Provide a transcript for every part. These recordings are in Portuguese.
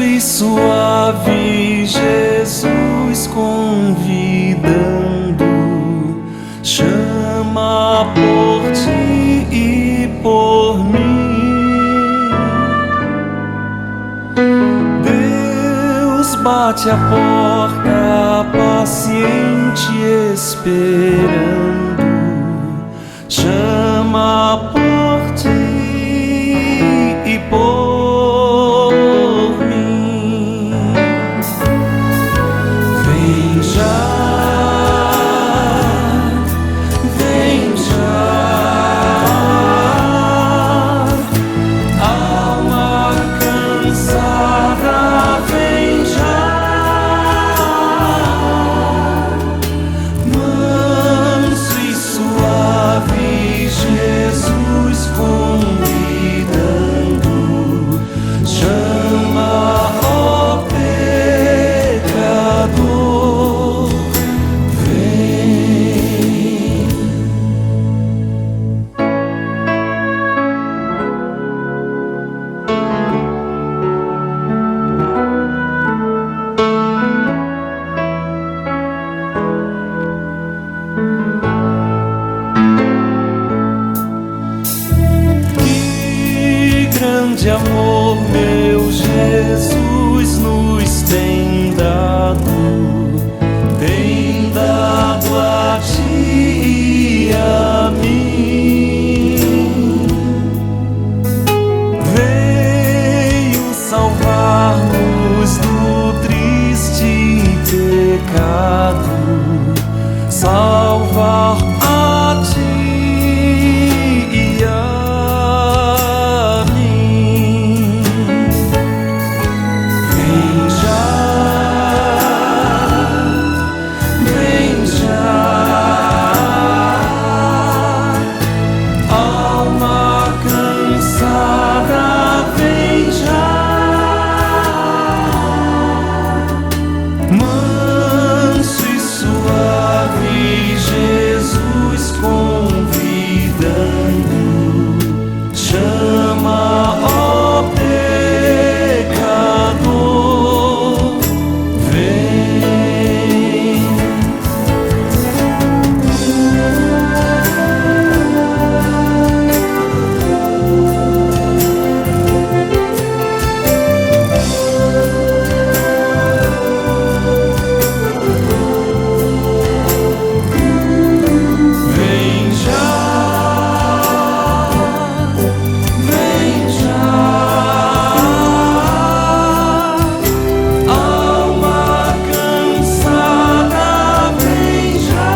e suave, Jesus convidando, chama por ti e por mim. Deus bate a porta, paciente esperando, chama por ti e por mim. Vem já, vem já, alma cansada, vem já, manso e suave, Jesus convidando, chama, ó pecador, vem. Que grande amor meu Jesus nos tem dado a ti e a mim. Veio salvar-nos do triste pecado, salvar a ti e a mim. Vem já, vem já, alma cansada, vem já, manso e suave, Jesus convidando, chama, ó pecador, vem. Vem já, vem já, alma cansada, vem já,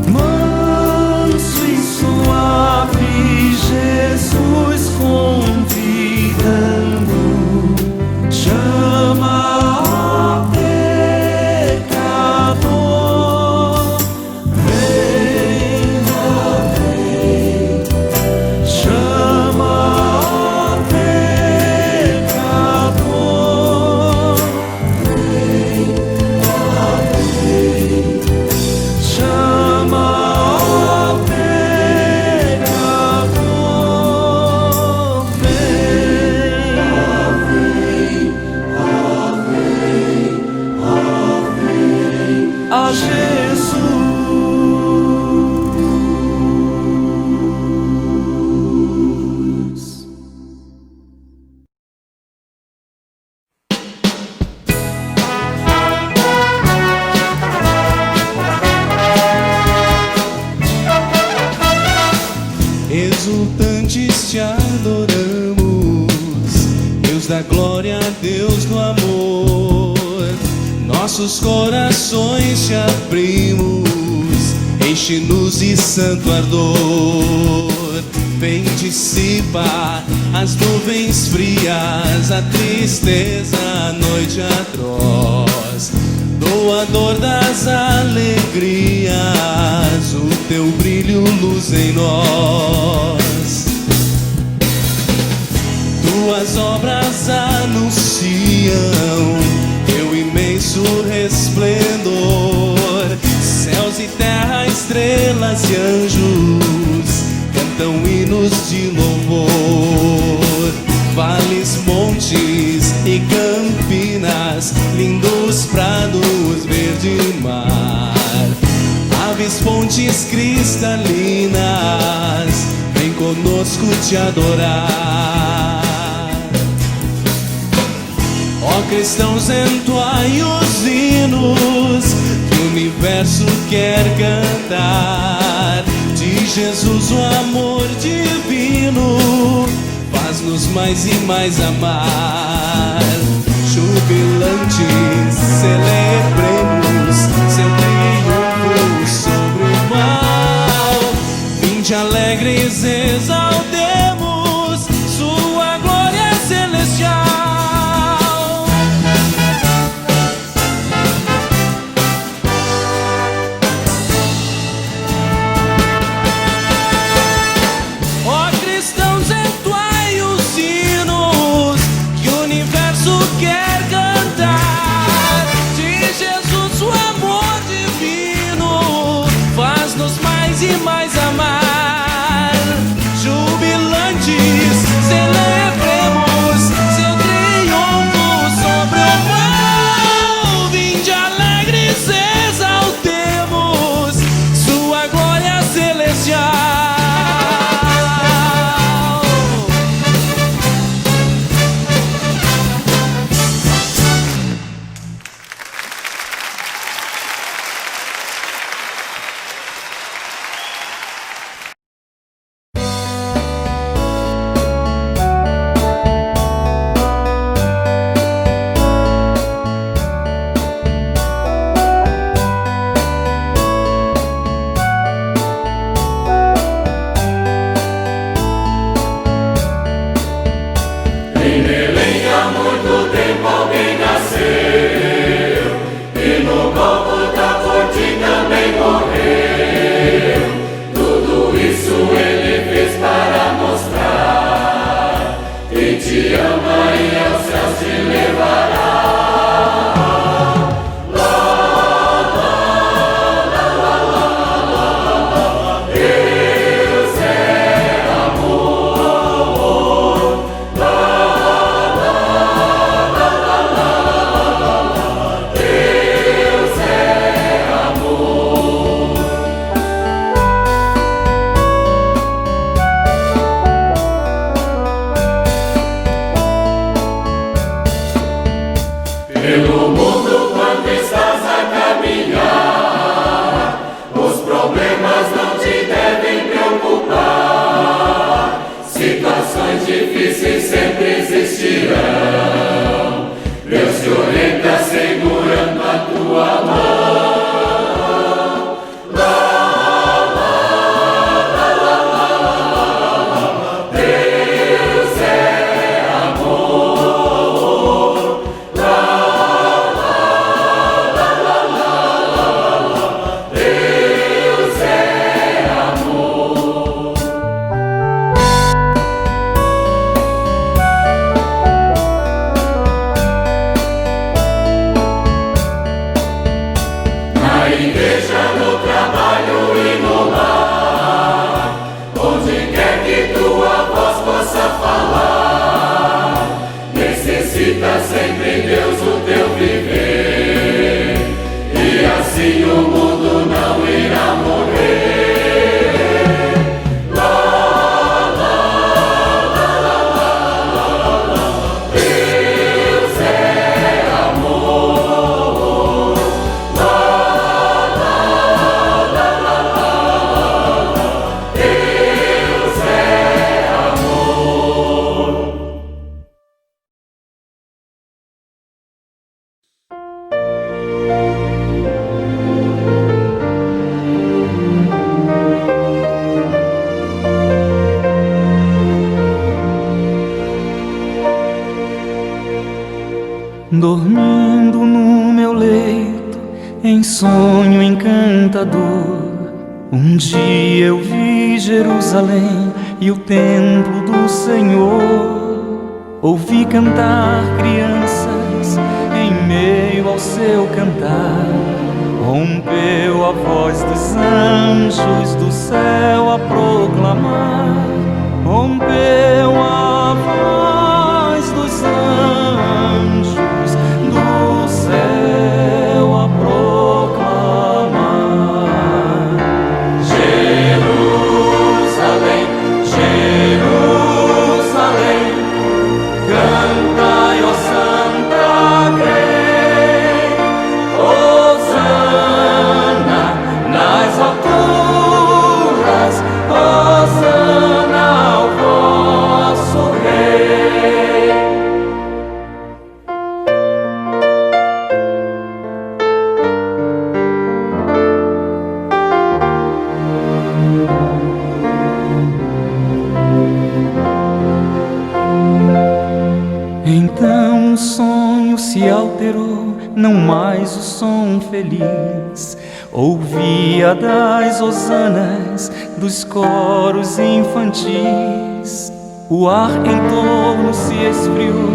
manso e suave, Jesus convidando, chama, ó pecador, vem, ó vem, chama, ó pecador, vem, ó vem, chama, ó pecador, vem, a Jesus. Exultantes te adoramos, Deus da glória, Deus do amor. Nossos corações te abrimos, enche-nos de santo ardor. Vem dissipar as nuvens frias, a tristeza, a noite atroz. Doador das alegrias, o teu brilho, luz em nós. Tuas obras anunciam teu imenso resplendor. Céus e terra, estrelas e anjos cantam hinos de louvor. prados verde mar, aves, fontes cristalinas, vem conosco te adorar. Ó cristãos, entoai os hinos que o universo quer cantar. De Jesus o amor divino faz-nos mais e mais amar. Jubilantes, celebremos seu triunfo sobre o mal. Vinde alegres, exaltemos sua glória celestial. Ó cristãos, entoai os hinos que o universo quer cantar. De Jesus o amor divino faz-nos mais e mais amar. Jubilantes, celebremos seu triunfo sobre o mal. Vinde alegres, exaltemos sua glória celestial. Pelo mundo quando estás a caminhar, os problemas não te devem preocupar. Situações difíceis sempre existirão. Deus te orienta segurando a tua mão. Deus é amor. Deus é amor. Na igreja, no trabalho e no lar, onde quer que tua voz possa falar, necessita sempre em Deus o teu viver, e assim o mundo não irá morrer. Deus é amor. Deus é amor. Dormindo no meu leito, em sonho encantador, um dia eu vi Jerusalém e o templo do Senhor. Ouvi cantar crianças em meio ao seu cantar. Rompeu a voz dos anjos do céu a proclamar. Rompeu a voz dos anjos do céu. se alterou, não mais o som feliz. Ouvia das hosanas, dos coros infantis. O ar em torno se esfriou,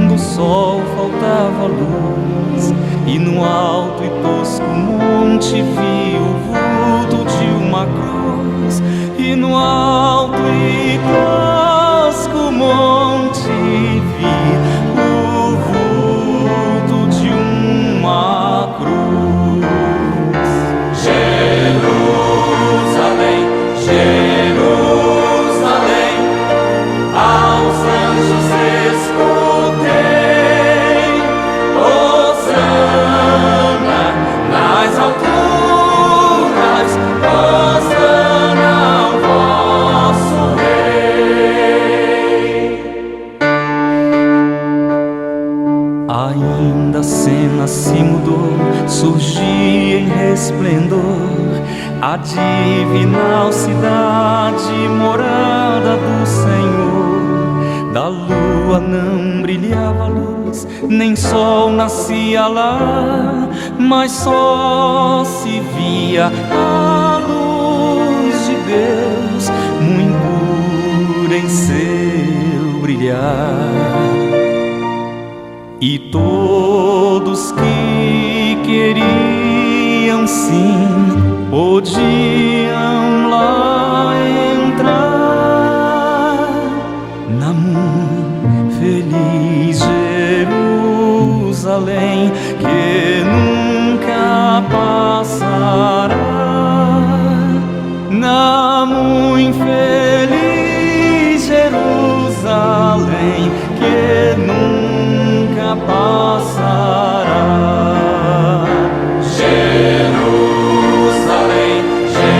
do sol faltava luz. E no alto e tosco monte vi o vulto de uma cruz. E no alto e tosco monte vi o vulto de uma cruz. Jerusalém, Jerusalém, aos anjos escutei, Hosana nas alturas, Hosana ao vosso Rei. Ainda a cena se mudou, surgia em resplendor a divinal cidade, morada do Senhor. Da lua não brilhava luz, nem sol nascia lá, mas só se via a luz de Deus, muito pura em seu brilhar. E todos que queriam sim podiam lá entrar na muito feliz Jerusalém, que nunca passará. Na muito feliz Jerusalém, que nunca passará. Jerusalém, Jerusalém.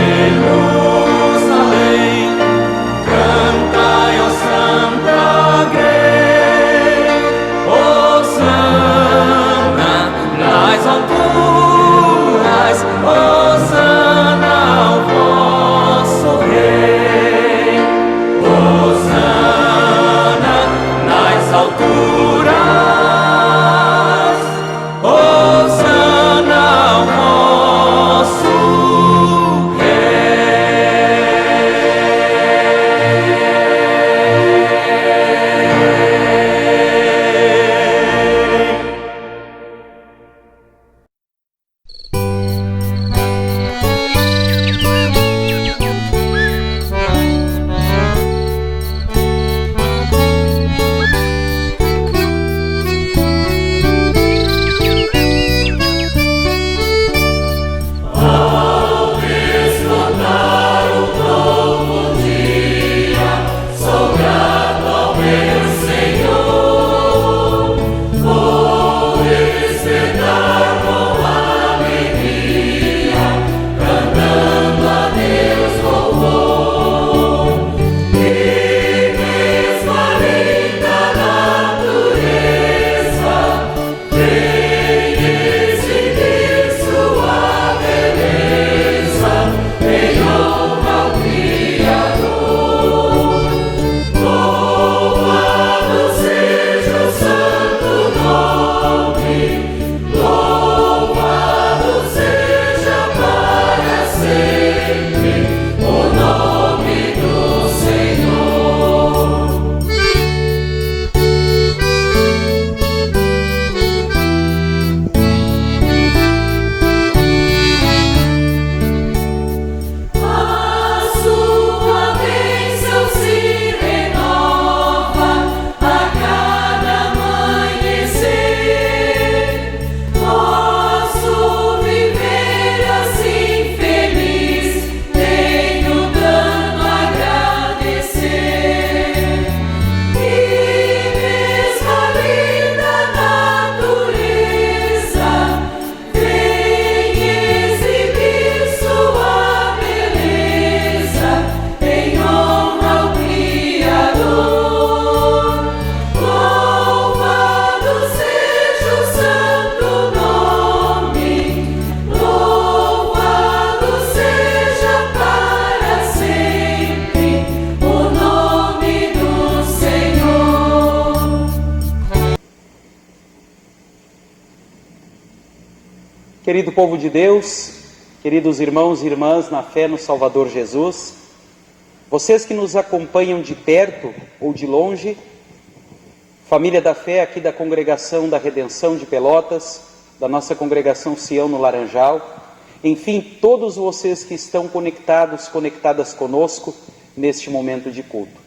Querido povo de Deus, queridos irmãos e irmãs na fé no Salvador Jesus, vocês que nos acompanham de perto ou de longe, família da fé aqui da Congregação da Redenção de Pelotas, da nossa Congregação Sião no Laranjal, enfim, todos vocês que estão conectadas conosco neste momento de culto.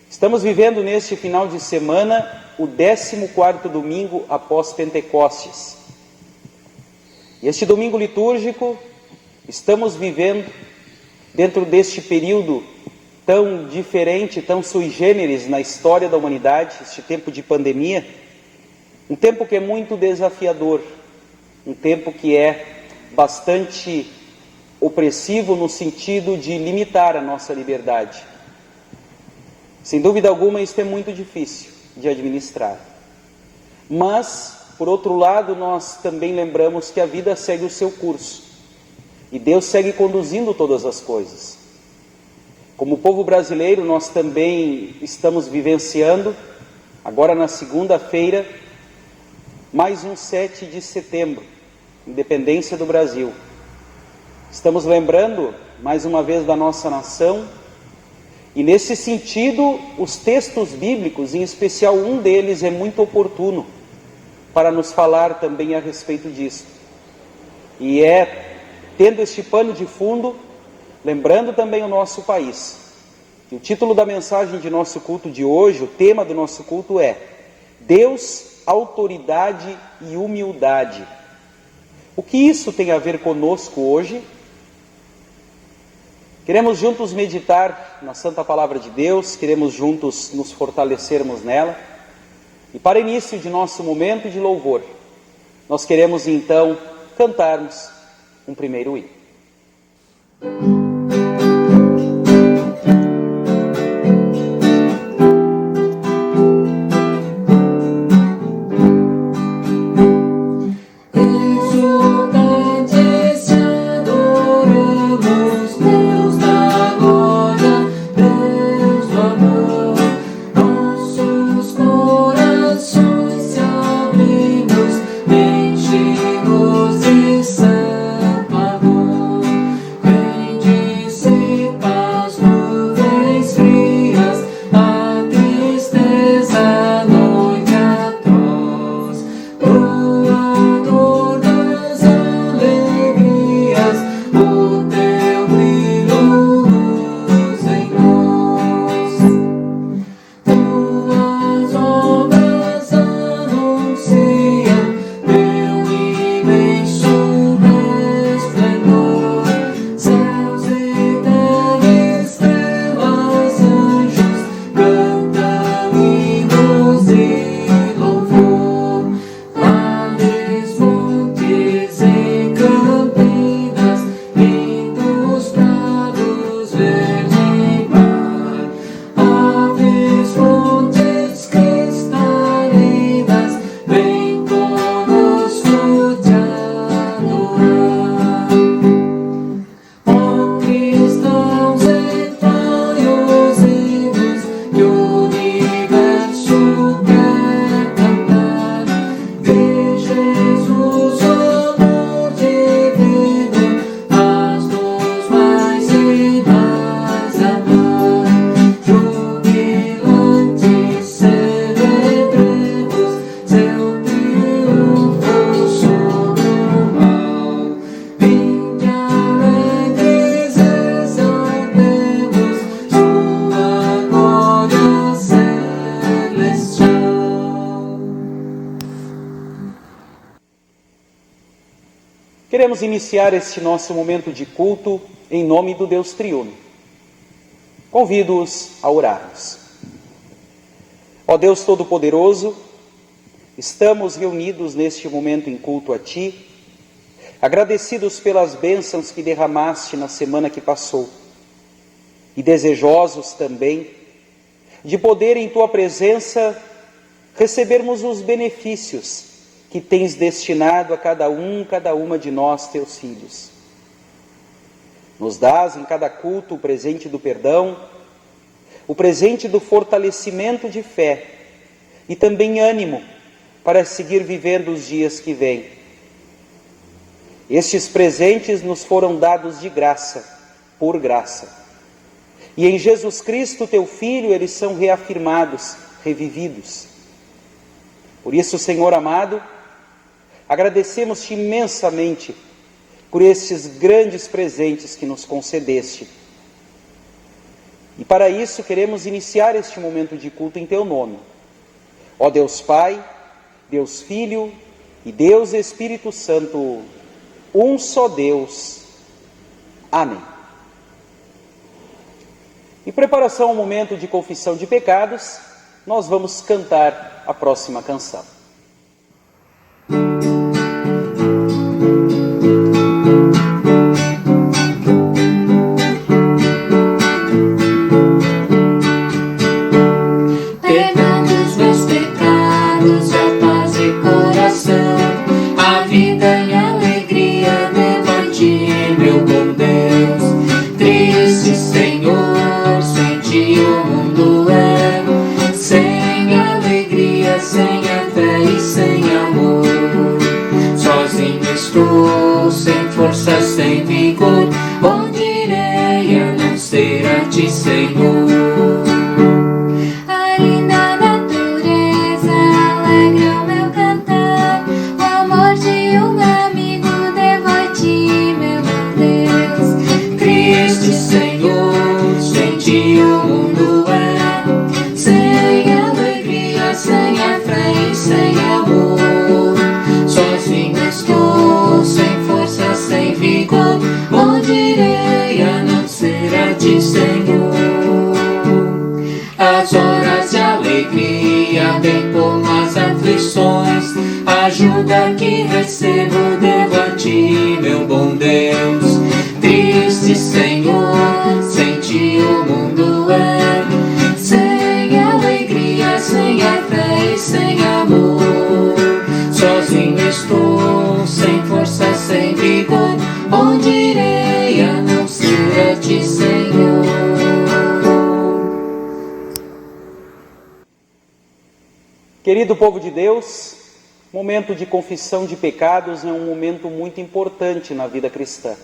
Estamos vivendo neste final de semana o 14º domingo após Pentecostes. E este domingo litúrgico estamos vivendo dentro deste período tão diferente, tão sui generis na história da humanidade, este tempo de pandemia, um tempo que é muito desafiador, um tempo que é bastante opressivo no sentido de limitar a nossa liberdade. Sem dúvida alguma, isso é muito difícil de administrar. Mas, por outro lado, nós também lembramos que a vida segue o seu curso. E Deus segue conduzindo todas as coisas. Como povo brasileiro, nós também estamos vivenciando, agora na segunda-feira, mais um 7 de setembro, independência do Brasil. Estamos lembrando, mais uma vez, da nossa nação. E nesse sentido, os textos bíblicos, em especial um deles, é muito oportuno para nos falar também a respeito disso. E é, tendo este pano de fundo, lembrando também o nosso país. E o título da mensagem de nosso culto de hoje, o tema do nosso culto é Deus, autoridade e humildade. O que isso tem a ver conosco hoje? Queremos juntos meditar na Santa Palavra de Deus, queremos juntos nos fortalecermos nela. E para início de nosso momento de louvor, nós queremos então cantarmos um primeiro hino. Queremos iniciar este nosso momento de culto em nome do Deus Triuno. Convido-os a orarmos. Ó Deus Todo-Poderoso, estamos reunidos neste momento em culto a Ti, agradecidos pelas bênçãos que derramaste na semana que passou e desejosos também de poder em Tua presença recebermos os benefícios que tens destinado a cada uma de nós, Teus filhos. Nos dás em cada culto o presente do perdão, o presente do fortalecimento de fé e também ânimo para seguir vivendo os dias que vêm. Estes presentes nos foram dados de graça, por graça. E em Jesus Cristo, teu Filho, eles são reafirmados, revividos. Por isso, Senhor amado, agradecemos-te imensamente por estes grandes presentes que nos concedeste. E para isso queremos iniciar este momento de culto em teu nome. Ó Deus Pai, Deus Filho e Deus Espírito Santo, um só Deus. Amém. Em preparação ao momento de confissão de pecados, nós vamos cantar a próxima canção. Sem força, sem vigor, onde irei a não ser a ti, Senhor? A linda natureza alegra o meu cantar, o amor de um amigo devo a ti, meu Deus. Triste, Senhor, sem ti o mundo é sem alegria, sem a fé e sem amor. Sozinho estou, sem força, sem vigor, onde irei a não ser a ti, Senhor? As horas de alegria, bem como as aflições, ajuda que recebo devo a ti, meu bom Deus. Triste, Senhor, sem ti o mundo é sem alegria, sem a fé e sem amor. Sozinho estou, sem força, sem vigor, onde irei a não ser a ti, Senhor? Querido povo de Deus, momento de confissão de pecados é um momento muito importante na vida cristã.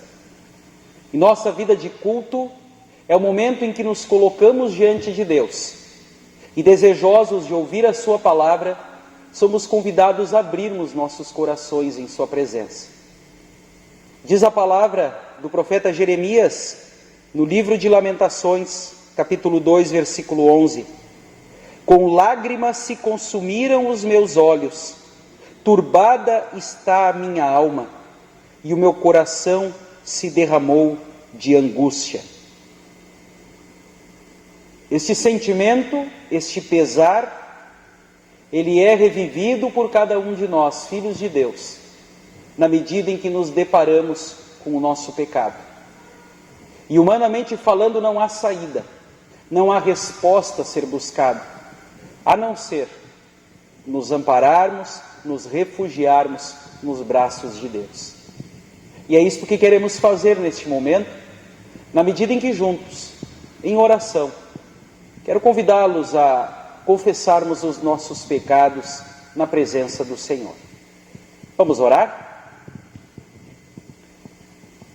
E nossa vida de culto é o momento em que nos colocamos diante de Deus e, desejosos de ouvir a sua palavra, somos convidados a abrirmos nossos corações em sua presença. Diz a palavra do profeta Jeremias, no livro de Lamentações, capítulo 2, versículo 11: com lágrimas se consumiram os meus olhos, turbada está a minha alma, e o meu coração se derramou de angústia. Este sentimento, este pesar, ele é revivido por cada um de nós, filhos de Deus, na medida em que nos deparamos com o nosso pecado. E humanamente falando, não há saída, não há resposta a ser buscada, a não ser nos ampararmos, nos refugiarmos nos braços de Deus. E é isto que queremos fazer neste momento, na medida em que juntos, em oração, quero convidá-los a confessarmos os nossos pecados na presença do Senhor. Vamos orar?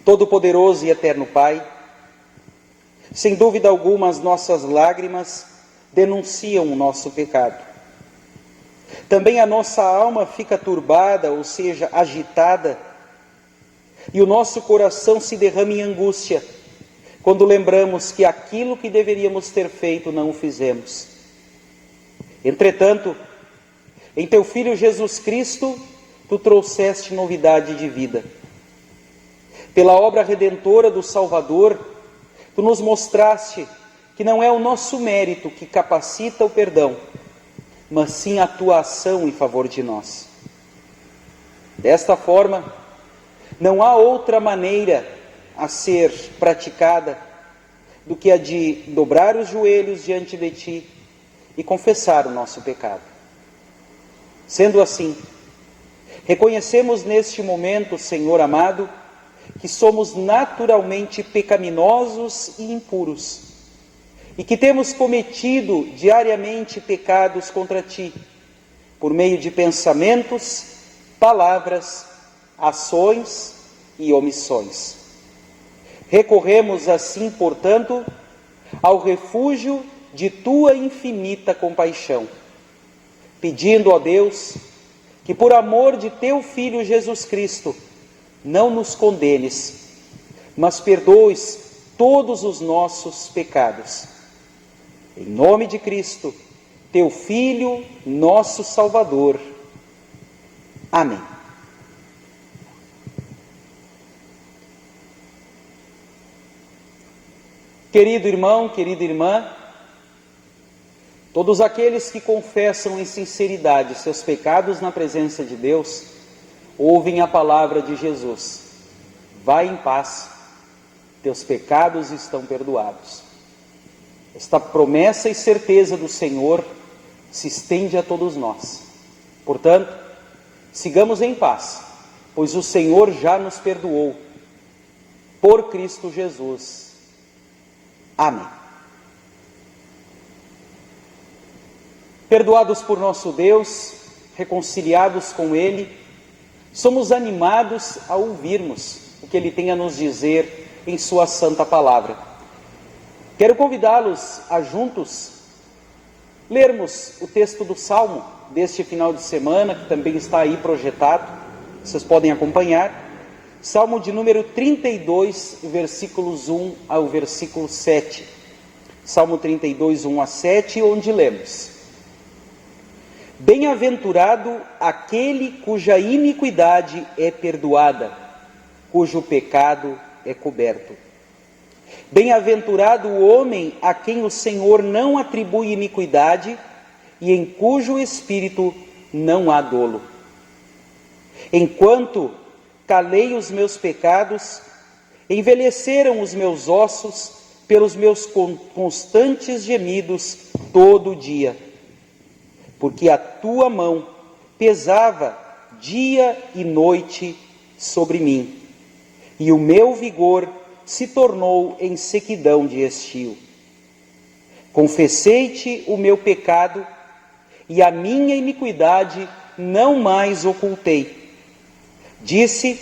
Todo-Poderoso e Eterno Pai, sem dúvida alguma as nossas lágrimas denunciam o nosso pecado. Também a nossa alma fica turbada, ou seja, agitada, e o nosso coração se derrama em angústia, quando lembramos que aquilo que deveríamos ter feito não o fizemos. Entretanto, em teu Filho Jesus Cristo, tu trouxeste novidade de vida. Pela obra redentora do Salvador, tu nos mostraste que não é o nosso mérito que capacita o perdão, mas sim a tua ação em favor de nós. Desta forma, não há outra maneira a ser praticada do que a de dobrar os joelhos diante de ti e confessar o nosso pecado. Sendo assim, reconhecemos neste momento, Senhor amado, que somos naturalmente pecaminosos e impuros, e que temos cometido diariamente pecados contra ti, por meio de pensamentos, palavras, ações e omissões. Recorremos assim, portanto, ao refúgio de tua infinita compaixão, pedindo a Deus que, por amor de teu Filho Jesus Cristo, não nos condenes, mas perdoes todos os nossos pecados. Em nome de Cristo, teu Filho, nosso Salvador. Amém. Querido irmão, querida irmã, todos aqueles que confessam em sinceridade seus pecados na presença de Deus, ouvem a palavra de Jesus: vai em paz, teus pecados estão perdoados. Esta promessa e certeza do Senhor se estende a todos nós. Portanto, sigamos em paz, pois o Senhor já nos perdoou, por Cristo Jesus. Amém. Perdoados por nosso Deus, reconciliados com Ele, somos animados a ouvirmos o que Ele tem a nos dizer em Sua Santa Palavra. Quero convidá-los a juntos lermos o texto do Salmo deste final de semana, que também está aí projetado, vocês podem acompanhar. Salmo de número 32, versículos 1 ao versículo 7. Salmo 32, 1 a 7, onde lemos: Bem-aventurado aquele cuja iniquidade é perdoada, cujo pecado é coberto. Bem-aventurado o homem a quem o Senhor não atribui iniquidade e em cujo espírito não há dolo. Enquanto calei os meus pecados, envelheceram os meus ossos pelos meus constantes gemidos todo o dia. Porque a tua mão pesava dia e noite sobre mim, e o meu vigor se tornou em sequidão de estio. Confessei-te o meu pecado, e a minha iniquidade não mais ocultei. Disse: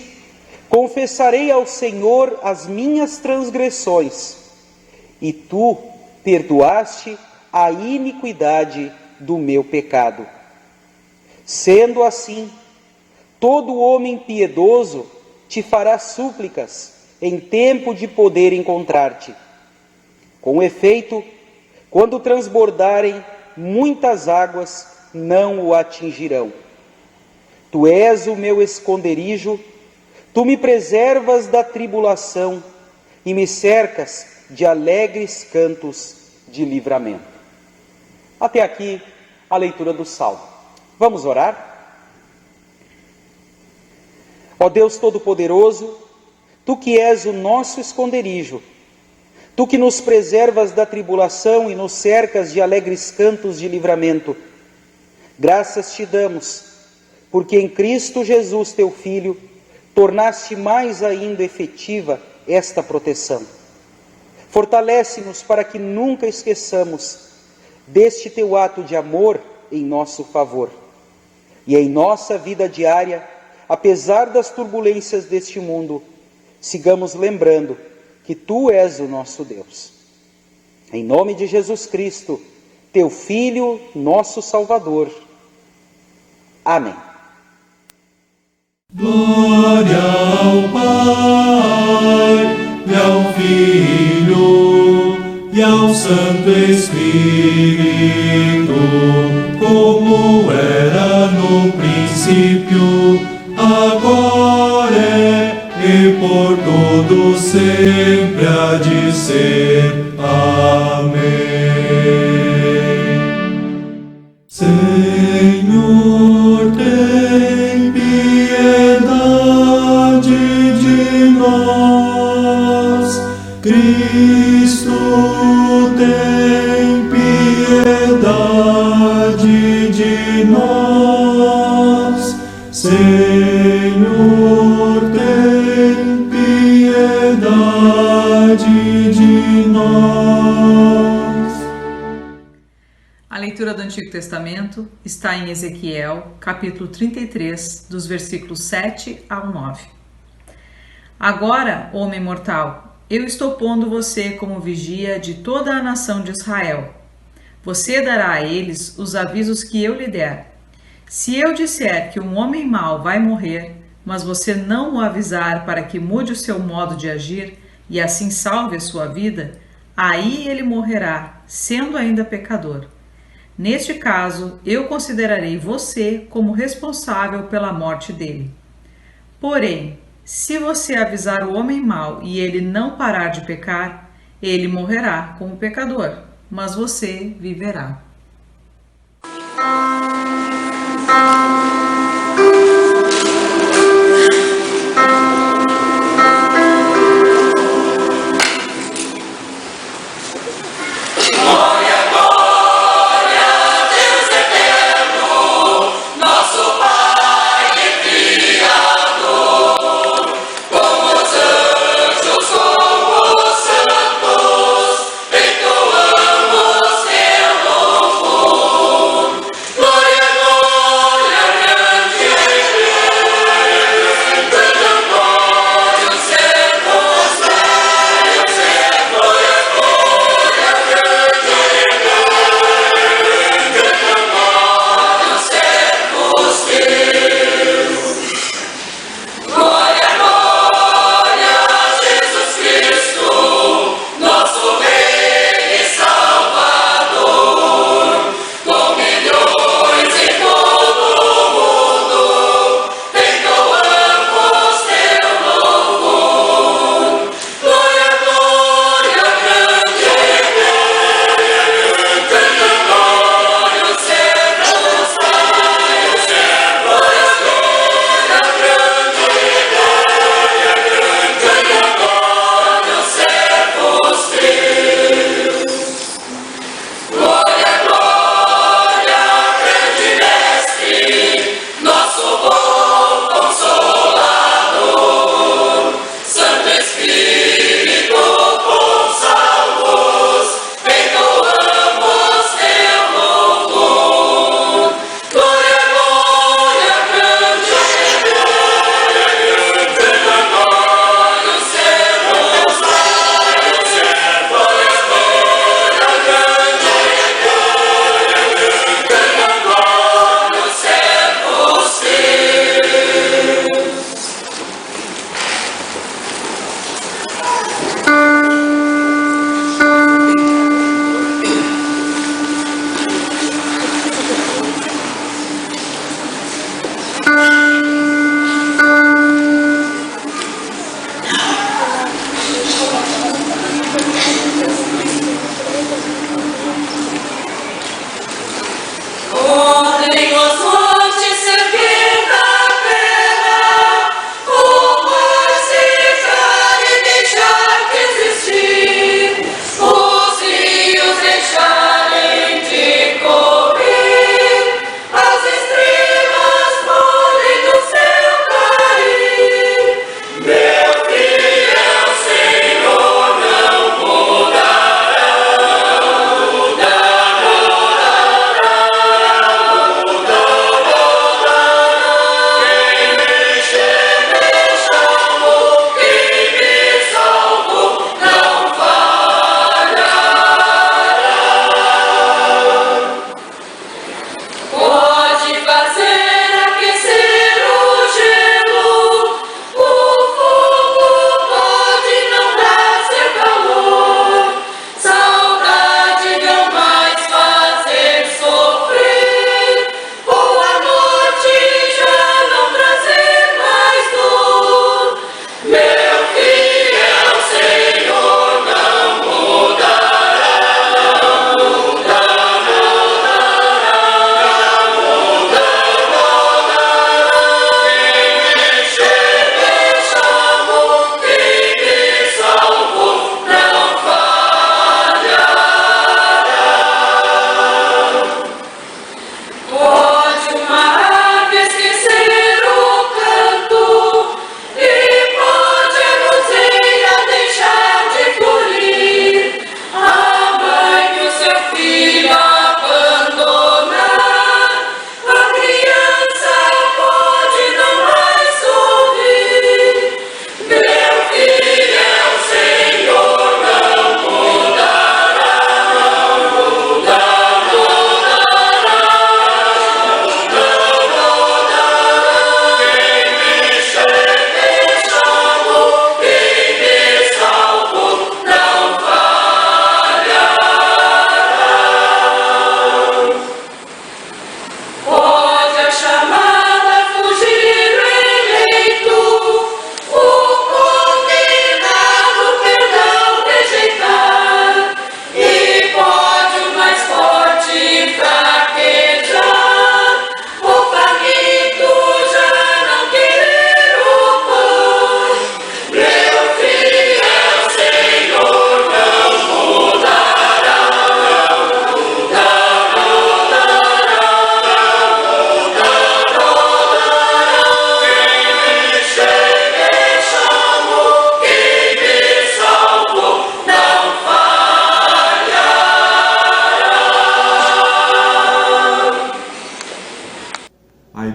confessarei ao Senhor as minhas transgressões, e tu perdoaste a iniquidade do meu pecado. Sendo assim, todo homem piedoso te fará súplicas em tempo de poder encontrar-te. Com efeito, quando transbordarem muitas águas, não o atingirão. Tu és o meu esconderijo, tu me preservas da tribulação e me cercas de alegres cantos de livramento. Até aqui a leitura do Salmo. Vamos orar? Ó Deus Todo-Poderoso, Tu que és o nosso esconderijo, Tu que nos preservas da tribulação e nos cercas de alegres cantos de livramento, graças te damos, porque em Cristo Jesus, Teu Filho, tornaste mais ainda efetiva esta proteção. Fortalece-nos para que nunca esqueçamos deste Teu ato de amor em nosso favor. E em nossa vida diária, apesar das turbulências deste mundo, sigamos lembrando que Tu és o nosso Deus. Em nome de Jesus Cristo, Teu Filho, nosso Salvador. Amém. Glória ao Pai, e ao Filho, e ao Santo Espírito, como era no princípio, agora e por todo sempre há de ser. Amém. Senhor, tem piedade de nós. Cristo, tem piedade de nós. Senhor, tem piedade de nós. A leitura do Antigo Testamento está em Ezequiel, capítulo 33, dos versículos 7 ao 9. Agora, homem mortal, eu estou pondo você como vigia de toda a nação de Israel. Você dará a eles os avisos que eu lhe der. Se eu disser que um homem mau vai morrer, mas você não o avisar para que mude o seu modo de agir e assim salve a sua vida, aí ele morrerá, sendo ainda pecador. Neste caso, eu considerarei você como responsável pela morte dele. Porém, se você avisar o homem mau e ele não parar de pecar, ele morrerá como pecador, mas você viverá. Glória, glória,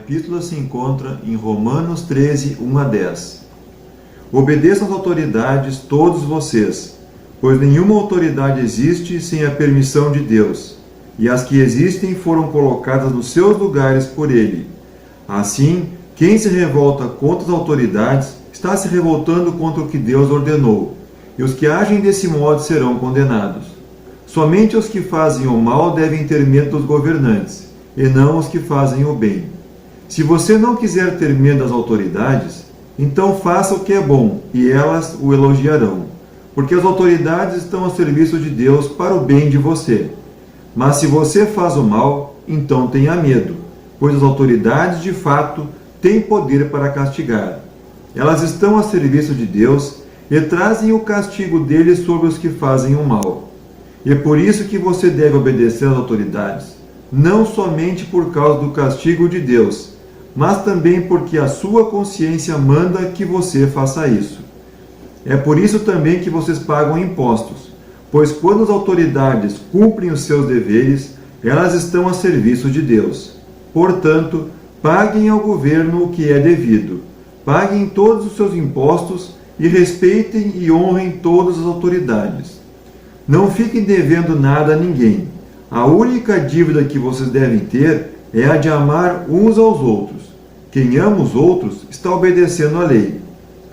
epístola se encontra em Romanos 13, 1 a 10. Obedeçam às autoridades todos vocês, pois nenhuma autoridade existe sem a permissão de Deus, e as que existem foram colocadas nos seus lugares por Ele. Assim, quem se revolta contra as autoridades está se revoltando contra o que Deus ordenou, e os que agem desse modo serão condenados. Somente os que fazem o mal devem ter medo dos governantes, e não os que fazem o bem. Se você não quiser ter medo das autoridades, então faça o que é bom, e elas o elogiarão, porque as autoridades estão a serviço de Deus para o bem de você. Mas se você faz o mal, então tenha medo, pois as autoridades de fato têm poder para castigar. Elas estão a serviço de Deus e trazem o castigo dele sobre os que fazem o mal. E é por isso que você deve obedecer às autoridades, não somente por causa do castigo de Deus, mas também porque a sua consciência manda que você faça isso. É por isso também que vocês pagam impostos, pois quando as autoridades cumprem os seus deveres, elas estão a serviço de Deus. Portanto, paguem ao governo o que é devido, paguem todos os seus impostos e respeitem e honrem todas as autoridades. Não fiquem devendo nada a ninguém. A única dívida que vocês devem ter é a de amar uns aos outros. Quem ama os outros está obedecendo à lei.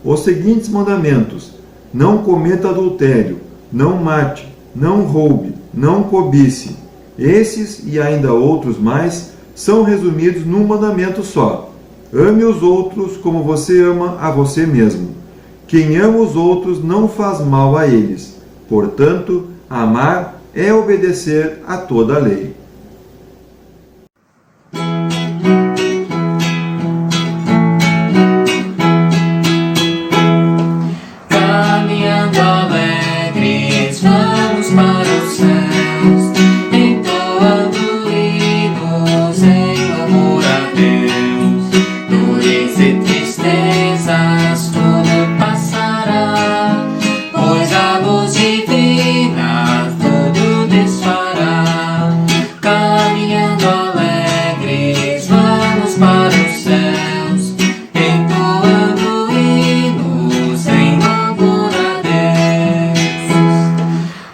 Os seguintes mandamentos: não cometa adultério, não mate, não roube, não cobice. Esses e ainda outros mais são resumidos num mandamento só: ame os outros como você ama a você mesmo. Quem ama os outros não faz mal a eles. Portanto, amar é obedecer a toda a lei. Caminhando alegres, vamos para os céus, entoando hinos em louvor a Deus. Dores e tristezas tudo passará, pois a luz divina tudo desfará. Caminhando alegres, vamos para os céus, entoando hinos em louvor a Deus.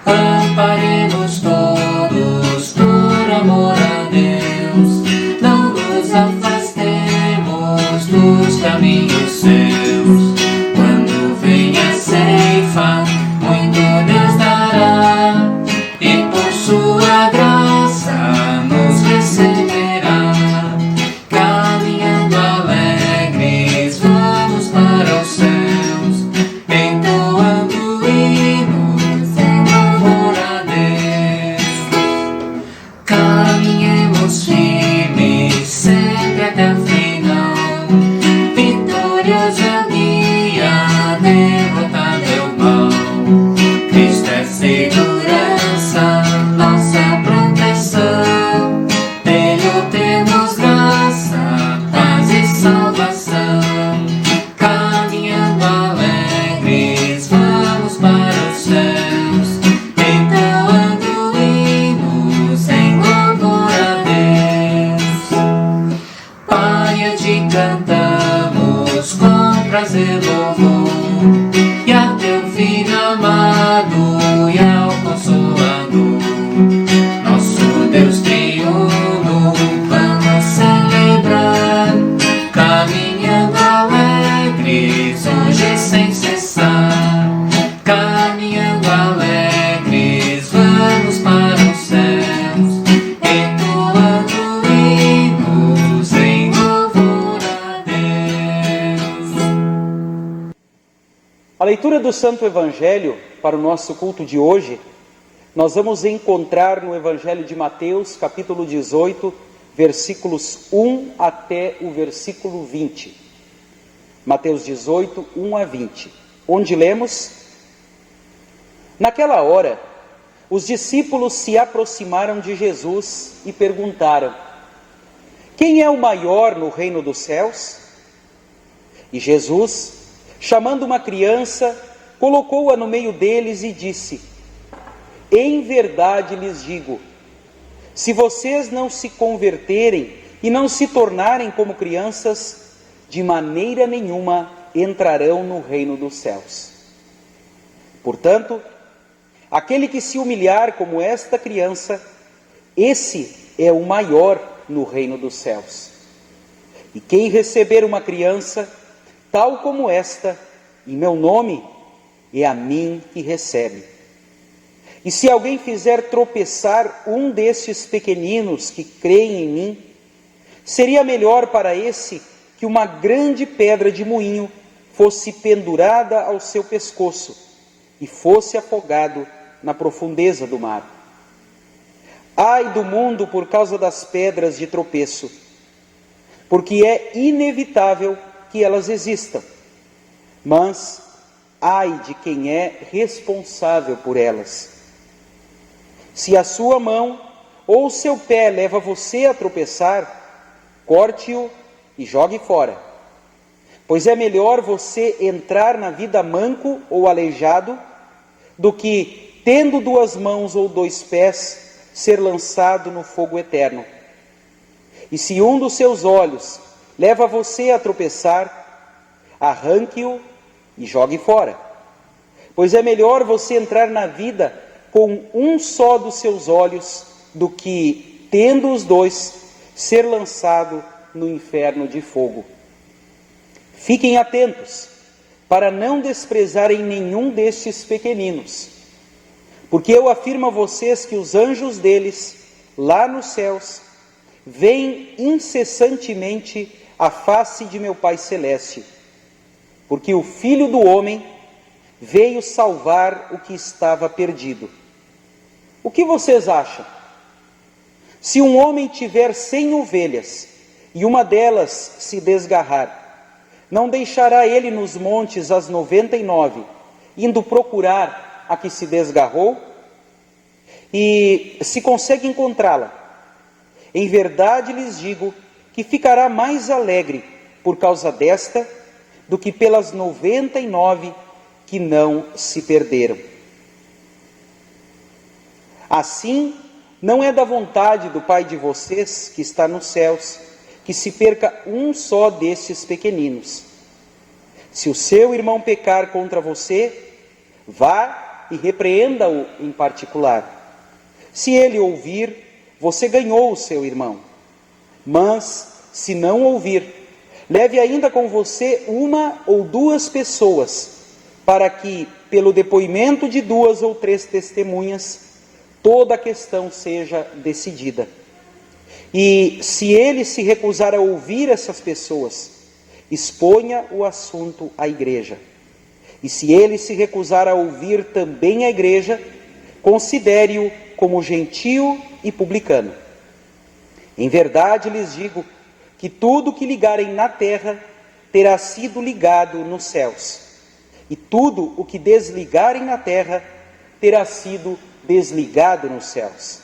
Amparemos todos por amor a Deus, não nos afastemos dos caminhos seus. Quando vem a ceifa, muito Deus dará, e por sua graça nos receberá. Caminhando alegres, vamos para os céus, entoando hinos em louvor a Deus. Caminhemos firmes, sempre até o final, vitorioso é o guia, derrotado o mal. Cristo é segurança, nossa proteção, dele obtemos graça, paz e salvação. Caminhando alegres, vamos para os céus, entoando hinos em louvor a Deus. Pai, a ti cantamos com prazer, louvor, e a teu Filho amado e ao Consolador. Nosso Deus triuno vamos celebrar, caminhando alegres hoje sem cessar. Caminhando alegres, vamos para os céus, entoando hinos em louvor a Deus. A leitura do Santo Evangelho para o nosso culto de hoje, nós vamos encontrar no Evangelho de Mateus, capítulo 18, versículos 1 até o versículo 20. Mateus 18, 1 a 20, onde lemos: Naquela hora, os discípulos se aproximaram de Jesus e perguntaram: Quem é o maior no reino dos céus? E Jesus, chamando uma criança, colocou-a no meio deles e disse: Em verdade lhes digo, se vocês não se converterem e não se tornarem como crianças, de maneira nenhuma entrarão no reino dos céus. Portanto, aquele que se humilhar como esta criança, esse é o maior no reino dos céus. E quem receber uma criança, tal como esta, em meu nome, é a mim que recebe. E se alguém fizer tropeçar um destes pequeninos que creem em mim, seria melhor para esse que uma grande pedra de moinho fosse pendurada ao seu pescoço e fosse afogado na profundeza do mar. Ai do mundo por causa das pedras de tropeço, porque é inevitável que elas existam, mas ai de quem é responsável por elas. Se a sua mão ou o seu pé leva você a tropeçar, corte-o e jogue fora. Pois é melhor você entrar na vida manco ou aleijado, do que, tendo 2 mãos ou 2 pés, ser lançado no fogo eterno. E se um dos seus olhos leva você a tropeçar, arranque-o e jogue fora. Pois é melhor você entrar na vida com um só dos seus olhos, do que, tendo os 2, ser lançado no inferno de fogo. Fiquem atentos, para não desprezarem nenhum destes pequeninos, porque eu afirmo a vocês que os anjos deles, lá nos céus, veem incessantemente a face de meu Pai Celeste, porque o Filho do Homem veio salvar o que estava perdido. O que vocês acham? Se um homem tiver 100 ovelhas e uma delas se desgarrar, não deixará ele nos montes as 99, indo procurar a que se desgarrou? E se consegue encontrá-la, em verdade lhes digo que ficará mais alegre por causa desta do que pelas 99 que não se perderam. Assim, não é da vontade do Pai de vocês, que está nos céus, que se perca um só destes pequeninos. Se o seu irmão pecar contra você, vá e repreenda-o em particular. Se ele ouvir, você ganhou o seu irmão. Mas, se não ouvir, leve ainda com você 1 ou 2 pessoas, para que, pelo depoimento de 2 ou 3 testemunhas, toda a questão seja decidida. E se ele se recusar a ouvir essas pessoas, exponha o assunto à igreja. E se ele se recusar a ouvir também a igreja, considere-o como gentio e publicano. Em verdade lhes digo que tudo que ligarem na terra terá sido ligado nos céus, e tudo o que desligarem na terra terá sido desligado nos céus.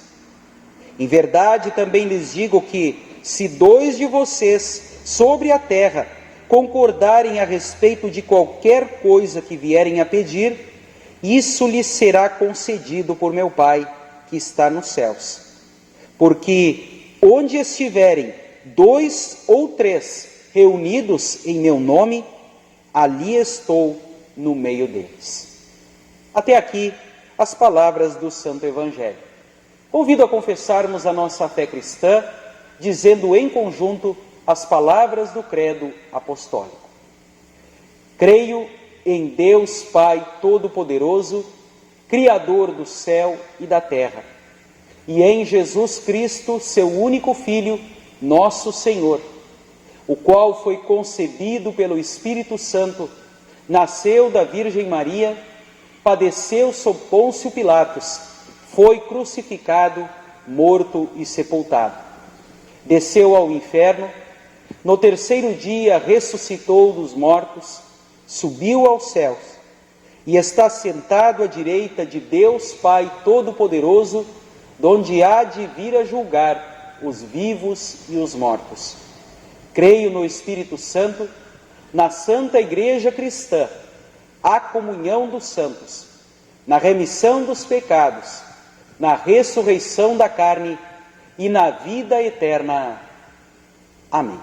Em verdade também lhes digo que, se 2 de vocês sobre a terra concordarem a respeito de qualquer coisa que vierem a pedir, isso lhes será concedido por meu Pai que está nos céus. Porque onde estiverem 2 ou 3 reunidos em meu nome, ali estou no meio deles. Até aqui as palavras do Santo Evangelho. Convido a confessarmos a nossa fé cristã, dizendo em conjunto as palavras do credo apostólico. Creio em Deus Pai Todo-Poderoso, Criador do céu e da terra, e em Jesus Cristo, seu único Filho, nosso Senhor, o qual foi concebido pelo Espírito Santo, nasceu da Virgem Maria, padeceu sob Pôncio Pilatos, foi crucificado, morto e sepultado. Desceu ao inferno, no 3º dia ressuscitou dos mortos, subiu aos céus e está sentado à direita de Deus Pai Todo-Poderoso, donde há de vir a julgar os vivos e os mortos. Creio no Espírito Santo, na Santa Igreja Cristã, a comunhão dos santos, na remissão dos pecados, na ressurreição da carne e na vida eterna. Amém.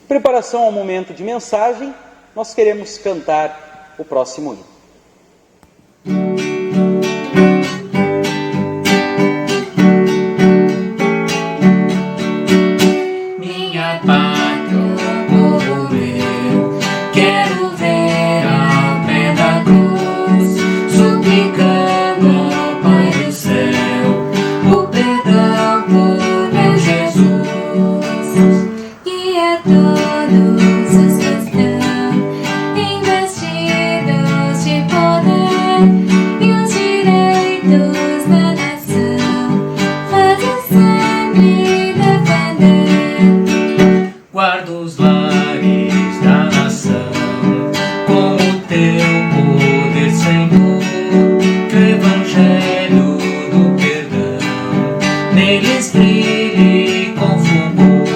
Preparação ao momento de mensagem, nós queremos cantar o próximo hino. Minha pátria, povo meu, quero ver ao pé da cruz, suplicando ao Pai do céu, o perdão por meu Jesus. E a todos os que estão investidos de poder e os direitos da nação, fazem sempre defender. Guarda os lares da nação com o teu poder, Senhor, que o evangelho do perdão neles brilhe com fulgor.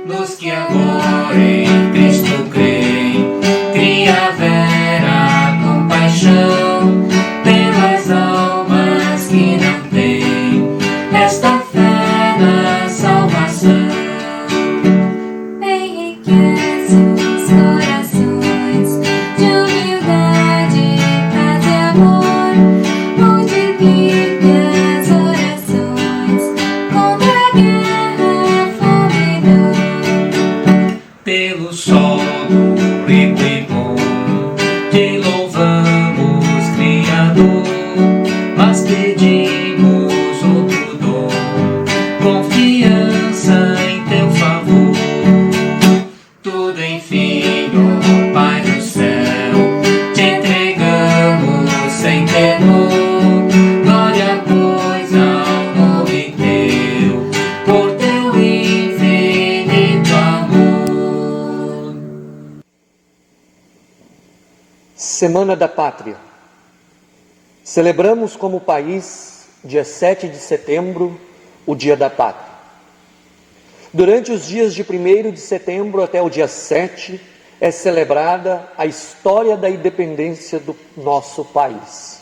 Nos que agora em Cristo creem, cria vera compaixão pelas almas que não têm esta fé na salvação. Enriquece os corações de humildade, paz e amor. Multiplica as orações contra a guerra, fome e dor. Pelo sol rico e bom, te louvamos, Criador, mas pedimos outro dom, confiança em teu favor. Tudo enfim, ó Pai do céu, te entregamos sem temor. Glória, pois, ao nome teu, por teu infinito amor. Semana da Pátria. Celebramos como país, dia 7 de setembro, o Dia da Pátria. Durante os dias de 1º de setembro até o dia 7, é celebrada a história da independência do nosso país.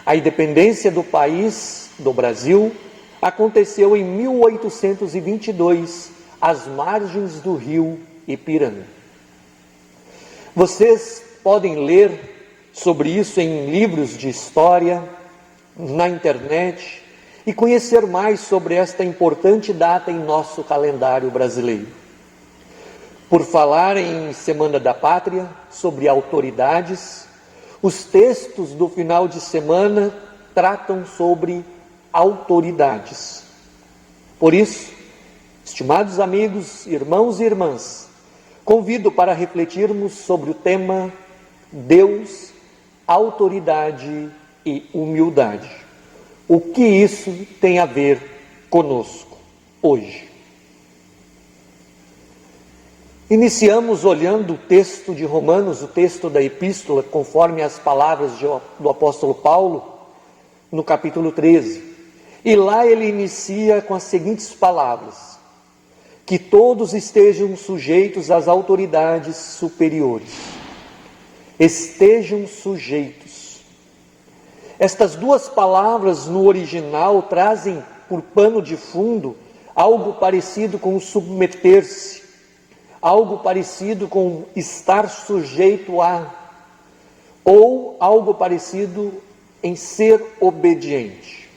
A independência do país, do Brasil, aconteceu em 1822, às margens do rio Ipiranga. Vocês podem ler sobre isso em livros de história, na internet, e conhecer mais sobre esta importante data em nosso calendário brasileiro. Por falar em Semana da Pátria, sobre autoridades, os textos do final de semana tratam sobre autoridades. Por isso, estimados amigos, irmãos e irmãs, convido para refletirmos sobre o tema Deus, autoridade e humildade. O que isso tem a ver conosco hoje? Iniciamos olhando o texto de Romanos, o texto da epístola, conforme as palavras do apóstolo Paulo, no capítulo 13. E lá ele inicia com as seguintes palavras: que todos estejam sujeitos às autoridades superiores. Estejam sujeitos. Estas duas palavras no original trazem por pano de fundo algo parecido com submeter-se, algo parecido com estar sujeito a, ou algo parecido em ser obediente.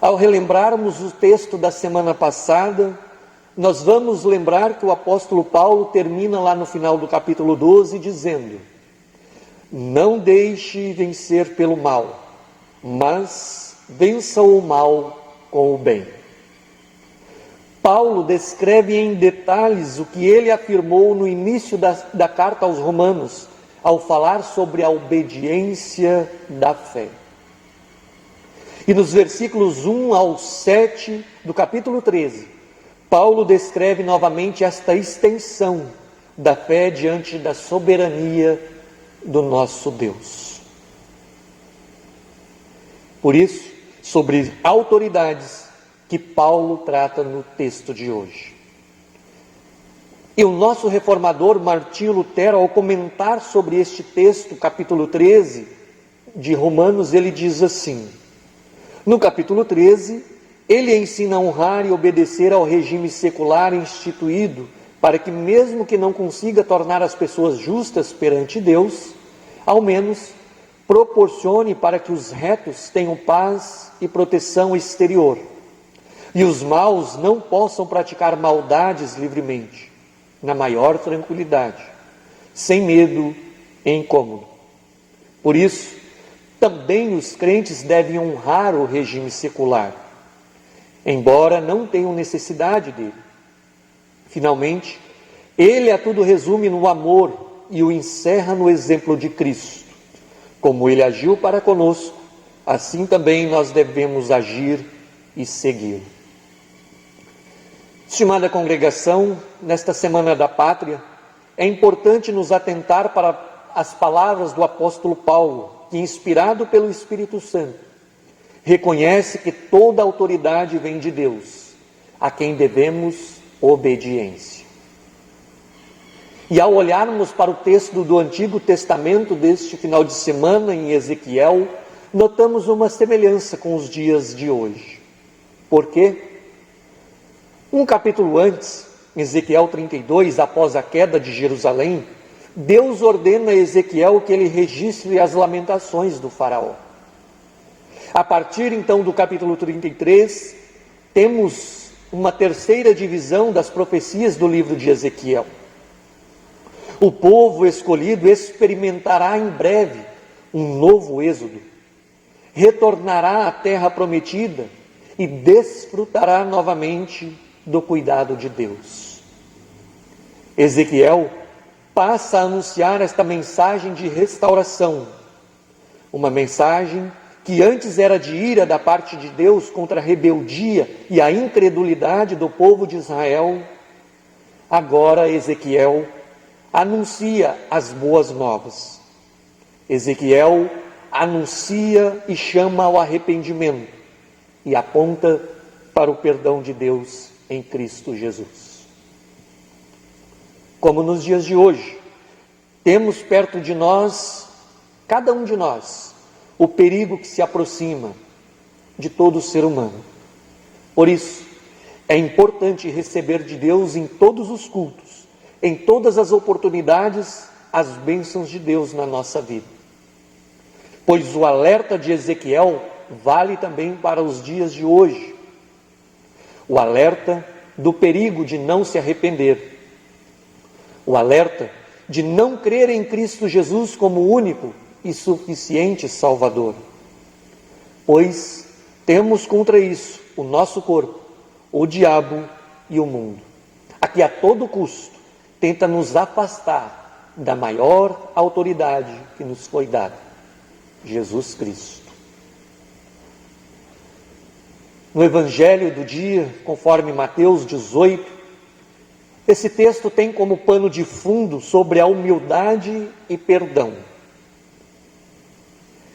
Ao relembrarmos o texto da semana passada, nós vamos lembrar que o apóstolo Paulo termina lá no final do capítulo 12 dizendo: não deixe vencer pelo mal, mas vença o mal com o bem. Paulo descreve em detalhes o que ele afirmou no início da carta aos Romanos, ao falar sobre a obediência da fé. E nos versículos 1 ao 7 do capítulo 13, Paulo descreve novamente esta extensão da fé diante da soberania do nosso Deus. Por isso, sobre autoridades que Paulo trata no texto de hoje. E o nosso reformador Martinho Lutero, ao comentar sobre este texto, capítulo 13 de Romanos, ele diz assim: no capítulo 13, Ele ensina a honrar e obedecer ao regime secular instituído, para que, mesmo que não consiga tornar as pessoas justas perante Deus, ao menos proporcione para que os retos tenham paz e proteção exterior, e os maus não possam praticar maldades livremente, na maior tranquilidade, sem medo e incômodo. Por isso, também os crentes devem honrar o regime secular, embora não tenham necessidade dele. Finalmente, ele a tudo resume no amor e o encerra no exemplo de Cristo. Como ele agiu para conosco, assim também nós devemos agir e segui-lo. Estimada congregação, nesta Semana da Pátria, é importante nos atentar para as palavras do apóstolo Paulo, que, inspirado pelo Espírito Santo, reconhece que toda autoridade vem de Deus, a quem devemos obediência. E ao olharmos para o texto do Antigo Testamento deste final de semana, em Ezequiel, notamos uma semelhança com os dias de hoje. Por quê? Um capítulo antes, Ezequiel 32, após a queda de Jerusalém, Deus ordena a Ezequiel que ele registre as lamentações do faraó. A partir então do capítulo 33, temos uma terceira divisão das profecias do livro de Ezequiel. O povo escolhido experimentará em breve um novo êxodo, retornará à terra prometida e desfrutará novamente do cuidado de Deus. Ezequiel passa a anunciar esta mensagem de restauração, uma mensagem que antes era de ira da parte de Deus contra a rebeldia e a incredulidade do povo de Israel. Agora Ezequiel anuncia as boas novas. Ezequiel anuncia e chama ao arrependimento e aponta para o perdão de Deus em Cristo Jesus. Como nos dias de hoje, temos perto de nós, cada um de nós, o perigo que se aproxima de todo ser humano. Por isso, é importante receber de Deus em todos os cultos, em todas as oportunidades, as bênçãos de Deus na nossa vida. Pois o alerta de Ezequiel vale também para os dias de hoje. O alerta do perigo de não se arrepender. O alerta de não crer em Cristo Jesus como único e suficiente Salvador. Pois temos contra isso o nosso corpo, o diabo e o mundo, a que a todo custo tenta nos afastar da maior autoridade que nos foi dada, Jesus Cristo. No Evangelho do dia, conforme Mateus 18, esse texto tem como pano de fundo sobre a humildade e perdão.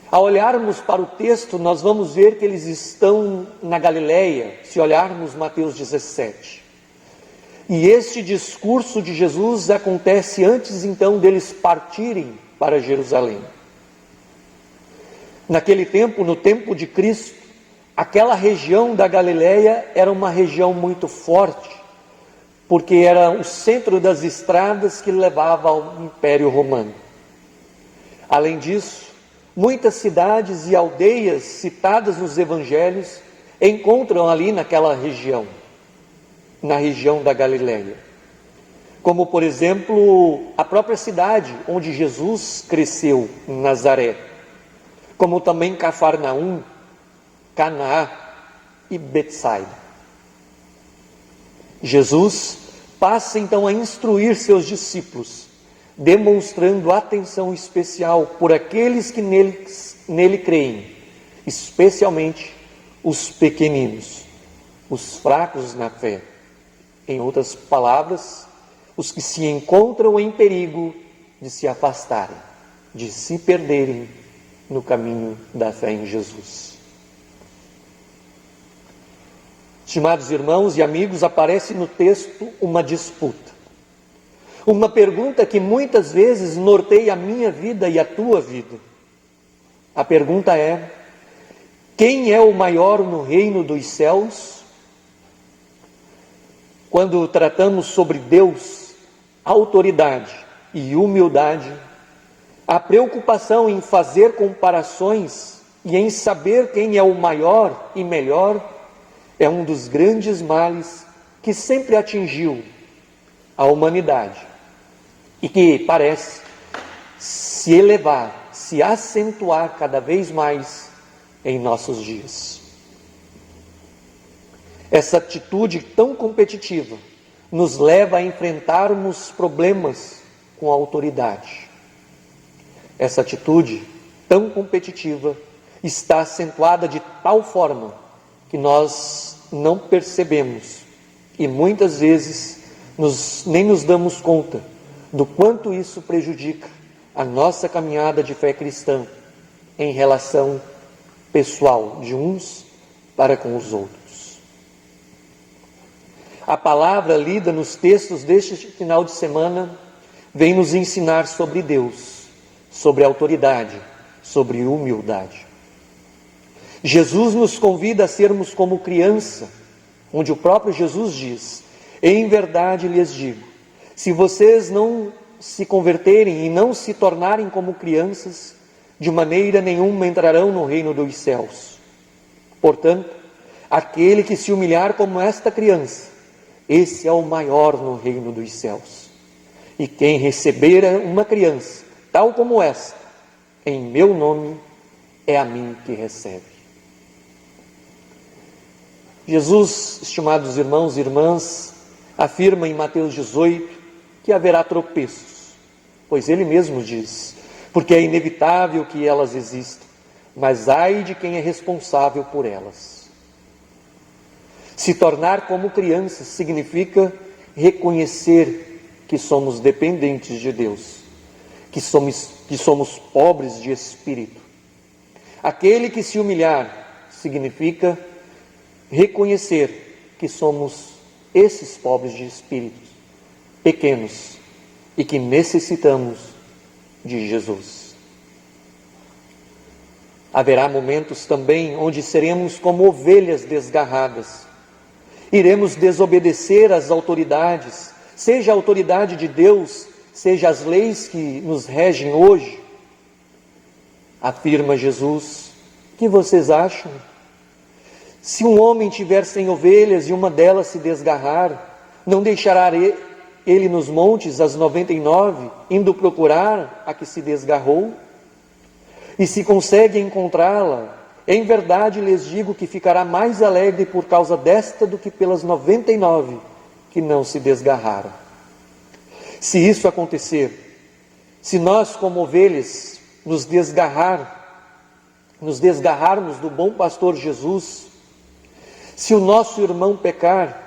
Ao olharmos para o texto, nós vamos ver que eles estão na Galileia, se olharmos Mateus 17. E este discurso de Jesus acontece antes então deles partirem para Jerusalém. Naquele tempo, no tempo de Cristo, aquela região da Galileia era uma região muito forte, porque era o centro das estradas que levava ao Império Romano. Além disso, muitas cidades e aldeias citadas nos evangelhos encontram ali naquela região, na região da Galileia. Como, por exemplo, a própria cidade onde Jesus cresceu, em Nazaré. Como também Cafarnaum, Caná e Betsaida. Jesus passa então a instruir seus discípulos, demonstrando atenção especial por aqueles que nele creem, especialmente os pequeninos, os fracos na fé. Em outras palavras, os que se encontram em perigo de se afastarem, de se perderem no caminho da fé em Jesus. Estimados irmãos e amigos, aparece no texto uma disputa. Uma pergunta que muitas vezes norteia a minha vida e a tua vida. A pergunta é: Quem é o maior no reino dos céus? Quando tratamos sobre Deus, autoridade e humildade, a preocupação em fazer comparações e em saber quem é o maior e melhor é um dos grandes males que sempre atingiu a humanidade e que parece se elevar, se acentuar cada vez mais em nossos dias. Essa atitude tão competitiva nos leva a enfrentarmos problemas com a autoridade. Essa atitude tão competitiva está acentuada de tal forma que nós não percebemos e muitas vezes nem nos damos conta do quanto isso prejudica a nossa caminhada de fé cristã em relação pessoal de uns para com os outros. A palavra lida nos textos deste final de semana vem nos ensinar sobre Deus, sobre autoridade, sobre humildade. Jesus nos convida a sermos como criança, onde o próprio Jesus diz: em verdade lhes digo, se vocês não se converterem e não se tornarem como crianças, de maneira nenhuma entrarão no reino dos céus. Portanto, aquele que se humilhar como esta criança, esse é o maior no reino dos céus. E quem receber uma criança, tal como esta, em meu nome, é a mim que recebe. Jesus, estimados irmãos e irmãs, afirma em Mateus 18 que haverá tropeços, pois ele mesmo diz: porque é inevitável que elas existam, mas ai de quem é responsável por elas. Se tornar como crianças significa reconhecer que somos dependentes de Deus, que somos pobres de espírito. Aquele que se humilhar significa reconhecer que somos esses pobres de espírito, pequenos, e que necessitamos de Jesus. Haverá momentos também onde seremos como ovelhas desgarradas. Iremos desobedecer às autoridades, seja a autoridade de Deus, seja as leis que nos regem hoje. Afirma Jesus: o que vocês acham? Se um homem tiver 100 ovelhas e uma delas se desgarrar, não deixará ele nos montes as 99, indo procurar a que se desgarrou? E se consegue encontrá-la, em verdade lhes digo que ficará mais alegre por causa desta do que pelas 99 que não se desgarraram. Se isso acontecer, se nós como ovelhas nos desgarrarmos do bom pastor Jesus, se o nosso irmão pecar,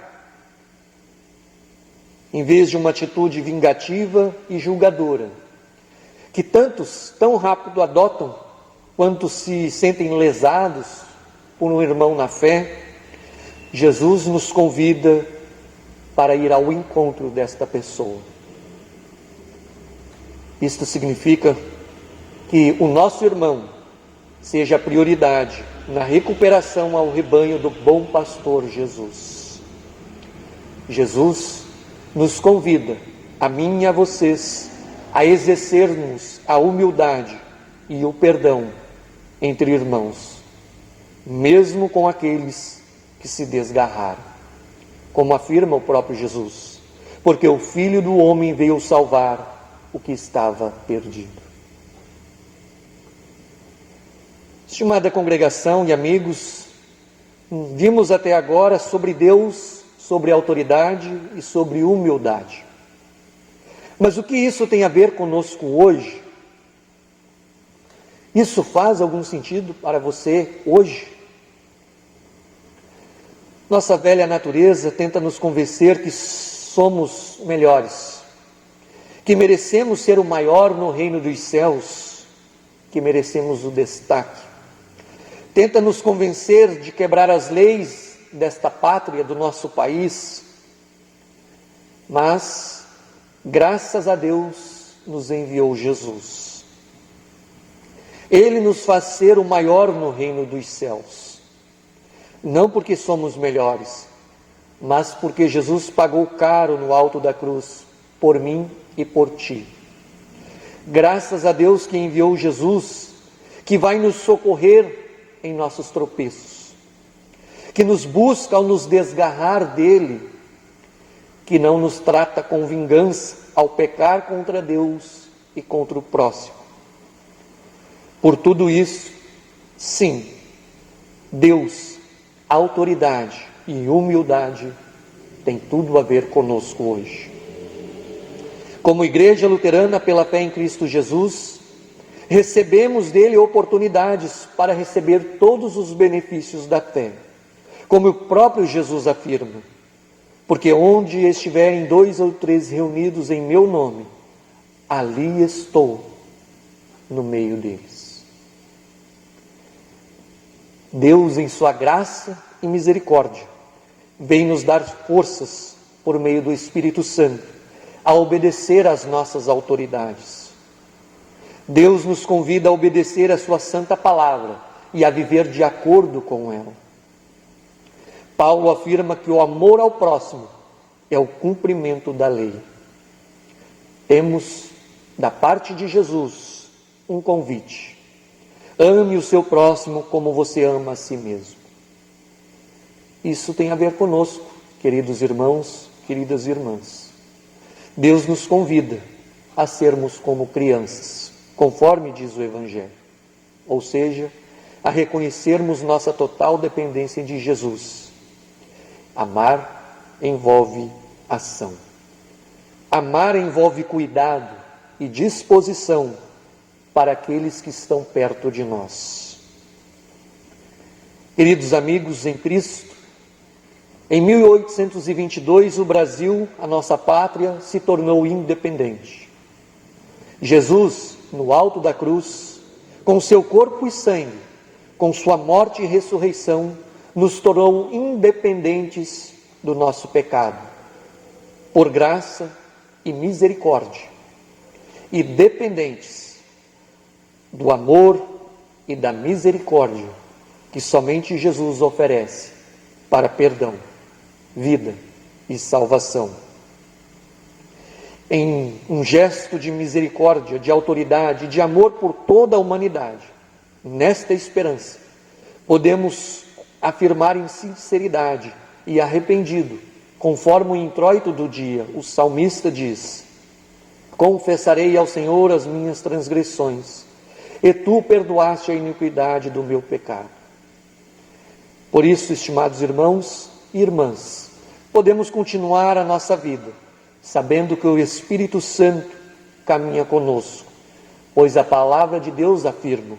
em vez de uma atitude vingativa e julgadora, que tantos tão rápido adotam quanto se sentem lesados por um irmão na fé, Jesus nos convida para ir ao encontro desta pessoa. Isto significa que o nosso irmão seja a prioridade na recuperação ao rebanho do bom pastor Jesus. Jesus nos convida, a mim e a vocês, a exercermos a humildade e o perdão entre irmãos, mesmo com aqueles que se desgarraram, como afirma o próprio Jesus, porque o Filho do Homem veio salvar o que estava perdido. Estimada congregação e amigos, vimos até agora sobre Deus, sobre autoridade e sobre humildade. Mas o que isso tem a ver conosco hoje? Isso faz algum sentido para você hoje? Nossa velha natureza tenta nos convencer que somos melhores, que merecemos ser o maior no reino dos céus, que merecemos o destaque. Tenta nos convencer de quebrar as leis desta pátria, do nosso país, mas, graças a Deus, nos enviou Jesus. Ele nos faz ser o maior no reino dos céus. Não porque somos melhores, mas porque Jesus pagou caro no alto da cruz, por mim e por ti. Graças a Deus que enviou Jesus, que vai nos socorrer em nossos tropeços, que nos busca ao nos desgarrar dele, que não nos trata com vingança ao pecar contra Deus e contra o próximo. Por tudo isso, sim, Deus, autoridade e humildade tem tudo a ver conosco hoje. Como Igreja Luterana pela fé em Cristo Jesus, recebemos dele oportunidades para receber todos os benefícios da fé, como o próprio Jesus afirma, porque onde estiverem 2 ou 3 reunidos em meu nome, ali estou no meio deles. Deus, em sua graça e misericórdia, vem nos dar forças por meio do Espírito Santo a obedecer às nossas autoridades. Deus nos convida a obedecer a sua santa palavra e a viver de acordo com ela. Paulo afirma que o amor ao próximo é o cumprimento da lei. Temos, da parte de Jesus, um convite: ame o seu próximo como você ama a si mesmo. Isso tem a ver conosco, queridos irmãos, queridas irmãs. Deus nos convida a sermos como crianças, conforme diz o Evangelho, ou seja, a reconhecermos nossa total dependência de Jesus. Amar envolve ação. Amar envolve cuidado e disposição para aqueles que estão perto de nós. Queridos amigos em Cristo, em 1822 o Brasil, a nossa pátria, se tornou independente. Jesus, no alto da cruz, com seu corpo e sangue, com sua morte e ressurreição, nos tornou independentes do nosso pecado, por graça e misericórdia, e dependentes do amor e da misericórdia que somente Jesus oferece para perdão, vida e salvação. Em um gesto de misericórdia, de autoridade, de amor por toda a humanidade, nesta esperança, podemos afirmar em sinceridade e arrependido, conforme o introito do dia, o salmista diz: confessarei ao Senhor as minhas transgressões, e tu perdoaste a iniquidade do meu pecado. Por isso, estimados irmãos e irmãs, podemos continuar a nossa vida, sabendo que o Espírito Santo caminha conosco, pois a palavra de Deus afirma: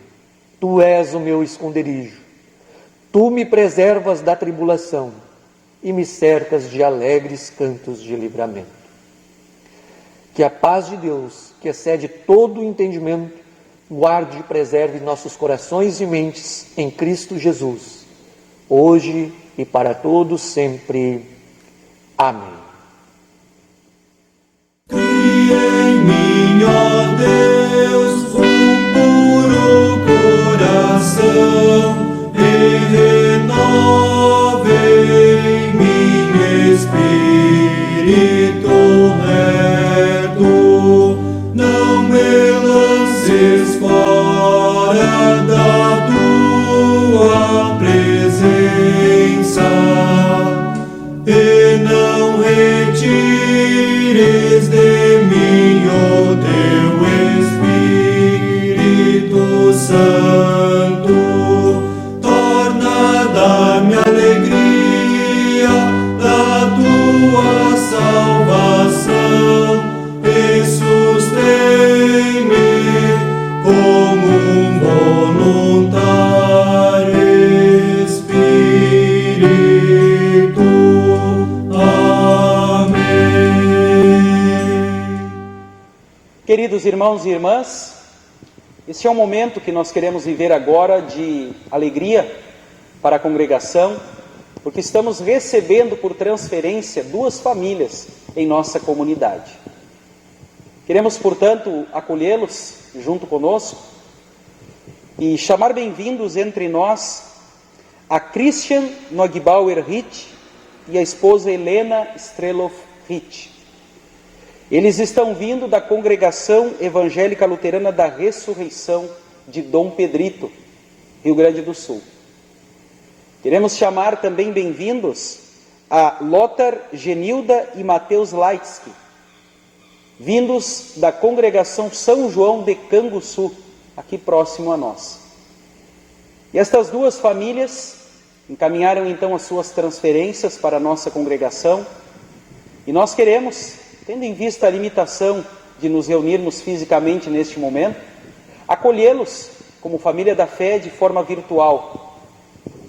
tu és o meu esconderijo, tu me preservas da tribulação e me cercas de alegres cantos de livramento. Que a paz de Deus, que excede todo o entendimento, guarde e preserve nossos corações e mentes em Cristo Jesus, hoje e para todos sempre. Amém. Cria em mim, ó Deus, puro coração, e renova em mim espírito reto. Não me lances fora da tua presença, e não retires de mim o teu Espírito Santo. Torna da-me alegria da tua salvação e sustém-me como um voluntário Espírito. Queridos irmãos e irmãs, este é um momento que nós queremos viver agora de alegria para a congregação, porque estamos recebendo por transferência 2 famílias em nossa comunidade. Queremos, portanto, acolhê-los junto conosco e chamar bem-vindos entre nós a Christian Neugebauer Ritt e a esposa Helena Streloff Ritt. Eles estão vindo da Congregação Evangélica Luterana da Ressurreição de Dom Pedrito, Rio Grande do Sul. Queremos chamar também bem-vindos a Lothar Genilda e Mateus Leitsky, vindos da Congregação São João de Canguçu, aqui próximo a nós. E estas duas famílias encaminharam então as suas transferências para a nossa congregação, e nós queremos, tendo em vista a limitação de nos reunirmos fisicamente neste momento, acolhê-los como família da fé de forma virtual,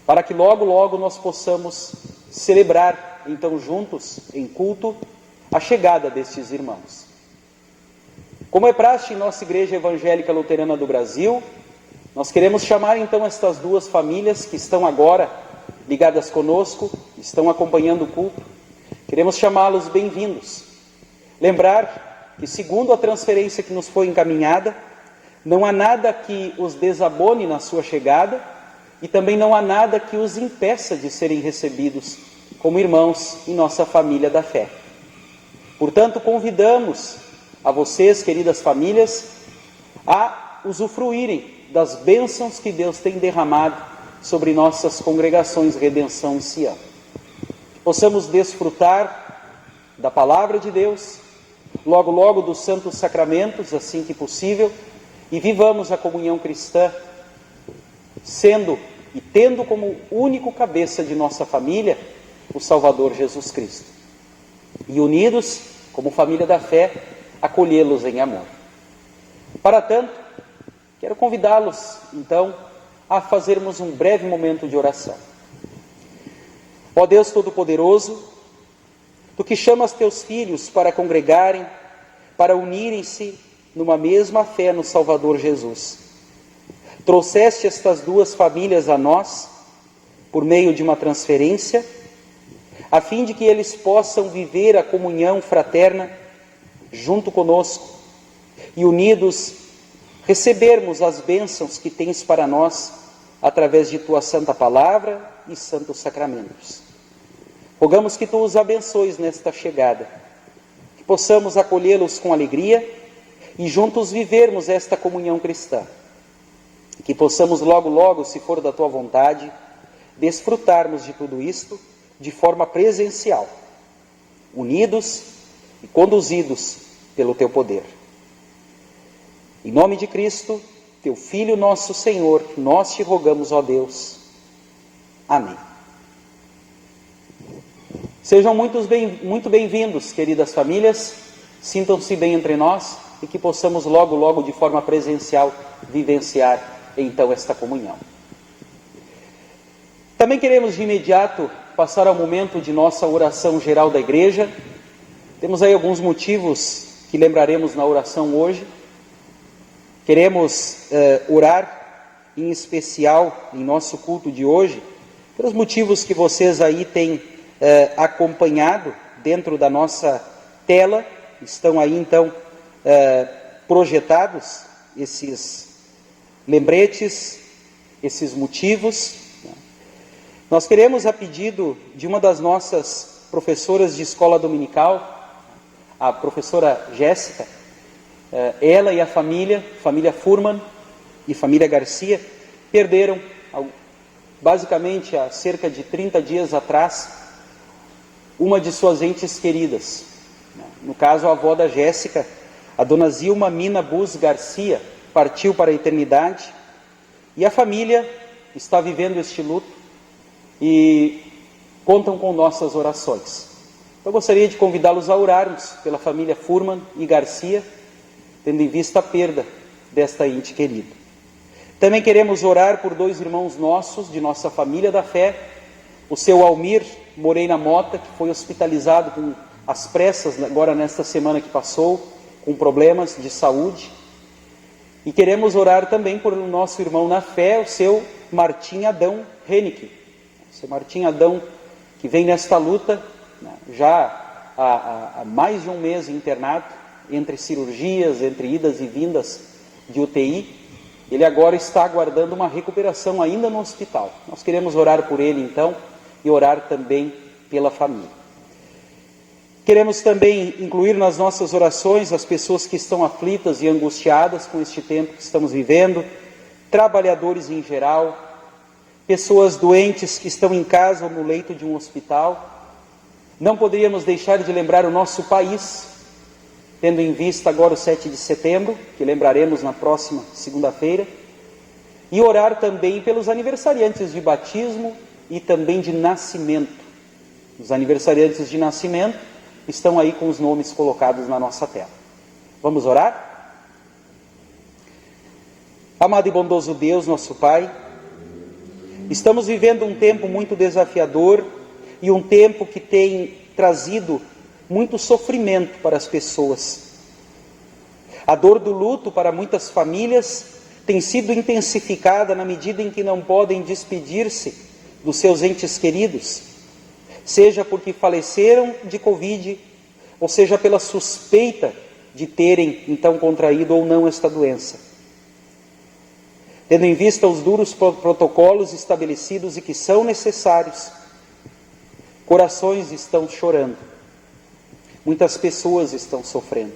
para que logo, logo nós possamos celebrar então juntos, em culto, a chegada destes irmãos. Como é praxe em nossa Igreja Evangélica Luterana do Brasil, nós queremos chamar então estas duas famílias que estão agora ligadas conosco, estão acompanhando o culto, queremos chamá-los bem-vindos. Lembrar que, segundo a transferência que nos foi encaminhada, não há nada que os desabone na sua chegada e também não há nada que os impeça de serem recebidos como irmãos em nossa família da fé. Portanto, convidamos a vocês, queridas famílias, a usufruírem das bênçãos que Deus tem derramado sobre nossas congregações Redenção e Sião. Possamos desfrutar da palavra de Deus, logo, logo dos santos sacramentos, assim que possível, e vivamos a comunhão cristã, sendo e tendo como único cabeça de nossa família o Salvador Jesus Cristo. E unidos, como família da fé, acolhê-los em amor. Para tanto, quero convidá-los, então, a fazermos um breve momento de oração. Ó Deus Todo-Poderoso, Tu que chamas Teus filhos para congregarem, para unirem-se numa mesma fé no Salvador Jesus. Trouxeste estas duas famílias a nós, por meio de uma transferência, a fim de que eles possam viver a comunhão fraterna junto conosco e unidos recebermos as bênçãos que tens para nós através de Tua Santa Palavra e Santos Sacramentos. Rogamos que Tu os abençoes nesta chegada, que possamos acolhê-los com alegria e juntos vivermos esta comunhão cristã, que possamos logo, logo, se for da Tua vontade, desfrutarmos de tudo isto de forma presencial, unidos e conduzidos pelo Teu poder. Em nome de Cristo, Teu Filho nosso Senhor, nós te rogamos, ó Deus. Amém. Sejam muito bem-vindos, queridas famílias, sintam-se bem entre nós e que possamos logo, logo, de forma presencial, vivenciar então esta comunhão. Também queremos de imediato passar ao momento de nossa oração geral da igreja. Temos aí alguns motivos que lembraremos na oração hoje. Queremos orar em especial em nosso culto de hoje, pelos motivos que vocês aí têm acompanhado dentro da nossa tela. Estão aí então projetados esses lembretes, esses motivos. Nós queremos, a pedido de uma das nossas professoras de escola dominical, a professora Jéssica, ela e a família Furman e família Garcia, perderam, basicamente há cerca de 30 dias atrás, uma de suas entes queridas. No caso, a avó da Jéssica, a dona Zilma Mina Bus Garcia, partiu para a eternidade, e a família está vivendo este luto e contam com nossas orações. Eu gostaria de convidá-los a orarmos pela família Furman e Garcia, tendo em vista a perda desta ente querida. Também queremos orar por dois irmãos nossos, de nossa família da fé, o seu Almir Moreira Mota, que foi hospitalizado com as pressas agora nesta semana que passou, com problemas de saúde. E queremos orar também por o nosso irmão na fé, o seu Martim Adão Henrique. O seu Martim Adão, que vem nesta luta, já há mais de um mês internado, entre cirurgias, entre idas e vindas de UTI, Ele agora está aguardando uma recuperação ainda no hospital. Nós queremos orar por ele então e orar também pela família. Queremos também incluir nas nossas orações as pessoas que estão aflitas e angustiadas com este tempo que estamos vivendo, trabalhadores em geral, pessoas doentes que estão em casa ou no leito de um hospital. Não poderíamos deixar de lembrar o nosso país, tendo em vista agora o 7 de setembro, que lembraremos na próxima segunda-feira, e orar também pelos aniversariantes de batismo e também de nascimento. Os aniversariantes de nascimento estão aí com os nomes colocados na nossa tela. Vamos orar? Amado e bondoso Deus, nosso Pai, estamos vivendo um tempo muito desafiador e um tempo que tem trazido muito sofrimento para as pessoas. A dor do luto para muitas famílias tem sido intensificada na medida em que não podem despedir-se dos seus entes queridos, seja porque faleceram de Covid, ou seja pela suspeita de terem então contraído ou não esta doença. Tendo em vista os duros protocolos estabelecidos e que são necessários, corações estão chorando, muitas pessoas estão sofrendo.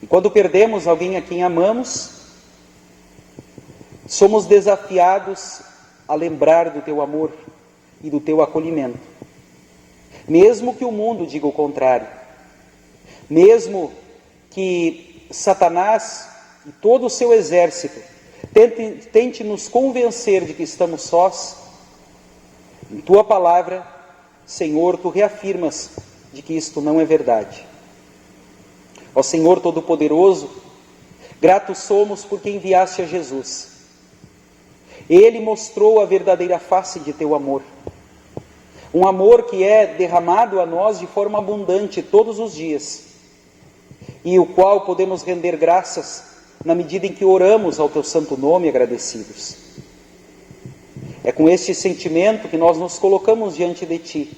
E quando perdemos alguém a quem amamos, somos desafiados a lembrar do teu amor e do teu acolhimento. Mesmo que o mundo diga o contrário, mesmo que Satanás e todo o seu exército tente nos convencer de que estamos sós, em tua palavra, Senhor, tu reafirmas de que isto não é verdade. Ó Senhor Todo-Poderoso, gratos somos porque enviaste a Jesus. Ele mostrou a verdadeira face de teu amor. Um amor que é derramado a nós de forma abundante todos os dias, e o qual podemos render graças na medida em que oramos ao teu santo nome agradecidos. É com este sentimento que nós nos colocamos diante de ti,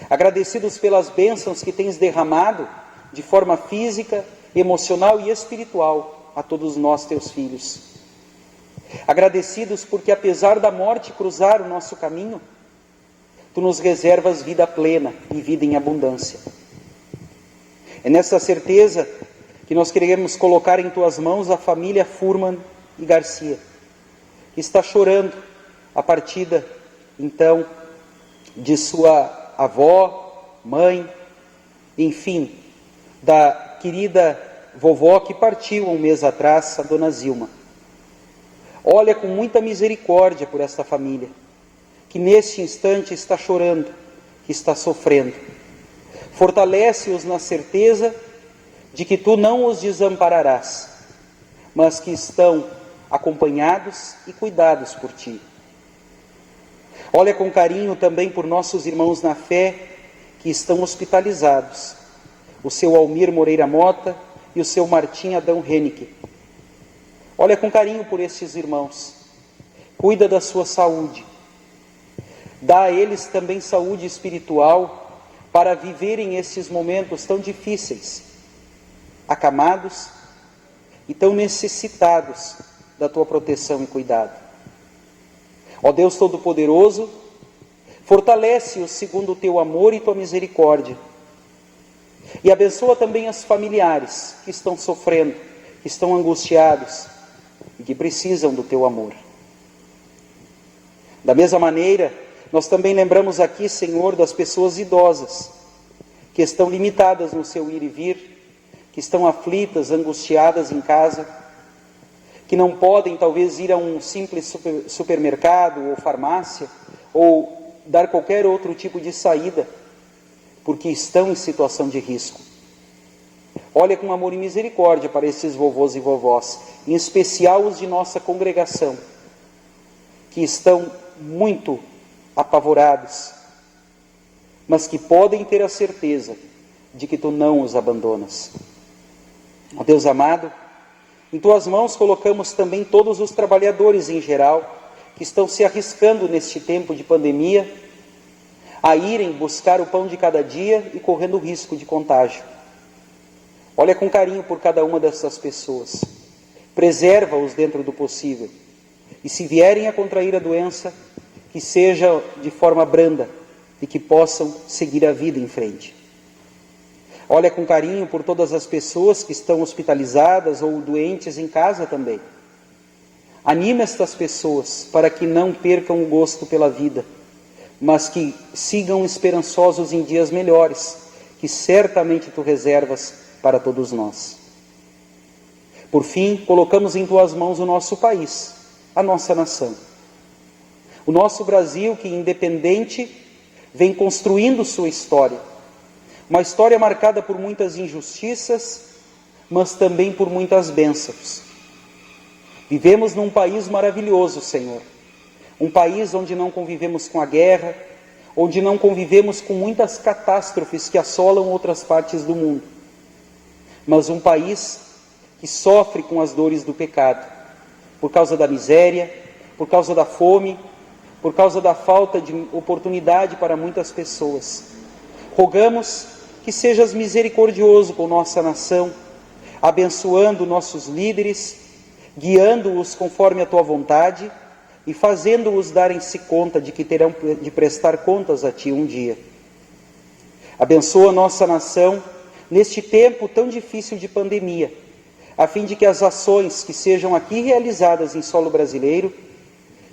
agradecidos pelas bênçãos que tens derramado de forma física, emocional e espiritual a todos nós, teus filhos. Agradecidos porque, apesar da morte cruzar o nosso caminho, tu nos reservas vida plena e vida em abundância. É nessa certeza que nós queremos colocar em tuas mãos a família Furman e Garcia, que está chorando a partida, então, de sua avó, mãe, enfim, da querida vovó que partiu um mês atrás, a dona Zilma. Olha com muita misericórdia por esta família, que neste instante está chorando, que está sofrendo. Fortalece-os na certeza de que tu não os desampararás, mas que estão acompanhados e cuidados por ti. Olha com carinho também por nossos irmãos na fé que estão hospitalizados, o seu Almir Moreira Mota e o seu Martim Adão Henrique. Olha com carinho por estes irmãos, cuida da sua saúde, dá a eles também saúde espiritual para viverem esses momentos tão difíceis, acamados e tão necessitados da tua proteção e cuidado. Ó Deus Todo-Poderoso, fortalece-os segundo o teu amor e tua misericórdia, e abençoa também os familiares que estão sofrendo, que estão angustiados e que precisam do teu amor. Da mesma maneira, nós também lembramos aqui, Senhor, das pessoas idosas, que estão limitadas no seu ir e vir, que estão aflitas, angustiadas em casa, que não podem talvez ir a um simples supermercado ou farmácia, ou dar qualquer outro tipo de saída, porque estão em situação de risco. Olha com amor e misericórdia para esses vovôs e vovós, em especial os de nossa congregação, que estão muito apavorados, mas que podem ter a certeza de que tu não os abandonas. Ó Deus amado, em tuas mãos colocamos também todos os trabalhadores em geral, que estão se arriscando neste tempo de pandemia, a irem buscar o pão de cada dia e correndo risco de contágio. Olha com carinho por cada uma dessas pessoas, preserva-os dentro do possível. E se vierem a contrair a doença, que seja de forma branda e que possam seguir a vida em frente. Olha com carinho por todas as pessoas que estão hospitalizadas ou doentes em casa também. Anima estas pessoas para que não percam o gosto pela vida, mas que sigam esperançosos em dias melhores, que certamente Tu reservas para todos nós. Por fim, colocamos em Tuas mãos o nosso país, a nossa nação. O nosso Brasil, que independente, vem construindo sua história. Uma história marcada por muitas injustiças, mas também por muitas bênçãos. Vivemos num país maravilhoso, Senhor. Um país onde não convivemos com a guerra, onde não convivemos com muitas catástrofes que assolam outras partes do mundo. Mas um país que sofre com as dores do pecado, por causa da miséria, por causa da fome, por causa da falta de oportunidade para muitas pessoas. Rogamos que sejas misericordioso com nossa nação, abençoando nossos líderes, guiando-os conforme a Tua vontade e fazendo-os darem-se conta de que terão de prestar contas a Ti um dia. Abençoa nossa nação neste tempo tão difícil de pandemia, a fim de que as ações que sejam aqui realizadas em solo brasileiro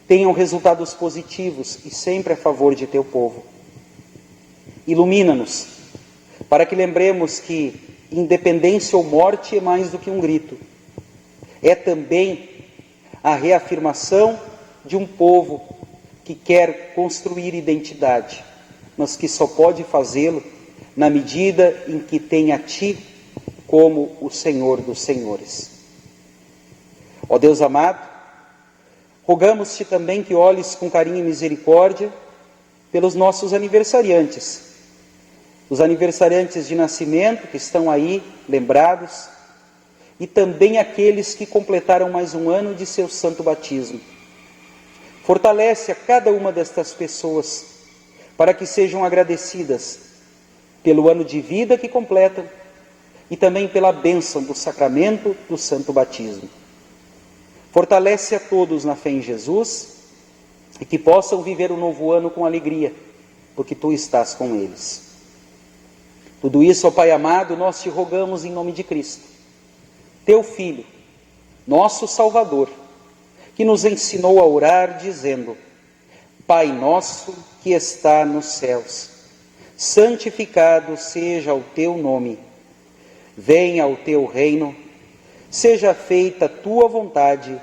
tenham resultados positivos e sempre a favor de Teu povo. Ilumina-nos, para que lembremos que independência ou morte é mais do que um grito. É também a reafirmação de um povo que quer construir identidade, mas que só pode fazê-lo na medida em que tem a Ti como o Senhor dos Senhores. Ó Deus amado, rogamos-te também que olhes com carinho e misericórdia pelos nossos aniversariantes. Os aniversariantes de nascimento que estão aí lembrados, e também aqueles que completaram mais um ano de seu santo batismo. Fortalece a cada uma destas pessoas para que sejam agradecidas pelo ano de vida que completam e também pela bênção do sacramento do santo batismo. Fortalece a todos na fé em Jesus e que possam viver o novo ano com alegria, porque Tu estás com eles. Tudo isso, ó Pai amado, nós Te rogamos em nome de Cristo, Teu Filho, nosso Salvador, que nos ensinou a orar dizendo: Pai nosso que está nos céus, santificado seja o Teu nome. Venha o Teu reino, seja feita a Tua vontade,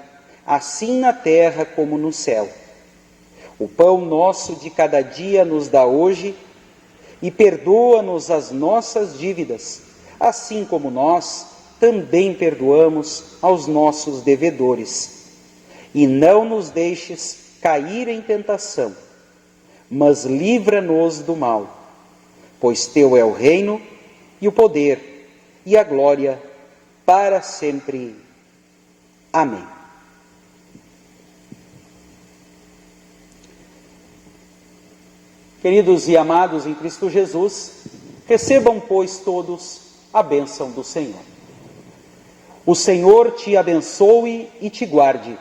assim na terra como no céu. O pão nosso de cada dia nos dá hoje, e perdoa-nos as nossas dívidas, assim como nós também perdoamos aos nossos devedores. E não nos deixes cair em tentação, mas livra-nos do mal, pois Teu é o reino, e o poder, e a glória, para sempre. Amém. Queridos e amados em Cristo Jesus, recebam, pois, todos a bênção do Senhor. O Senhor te abençoe e te guarde.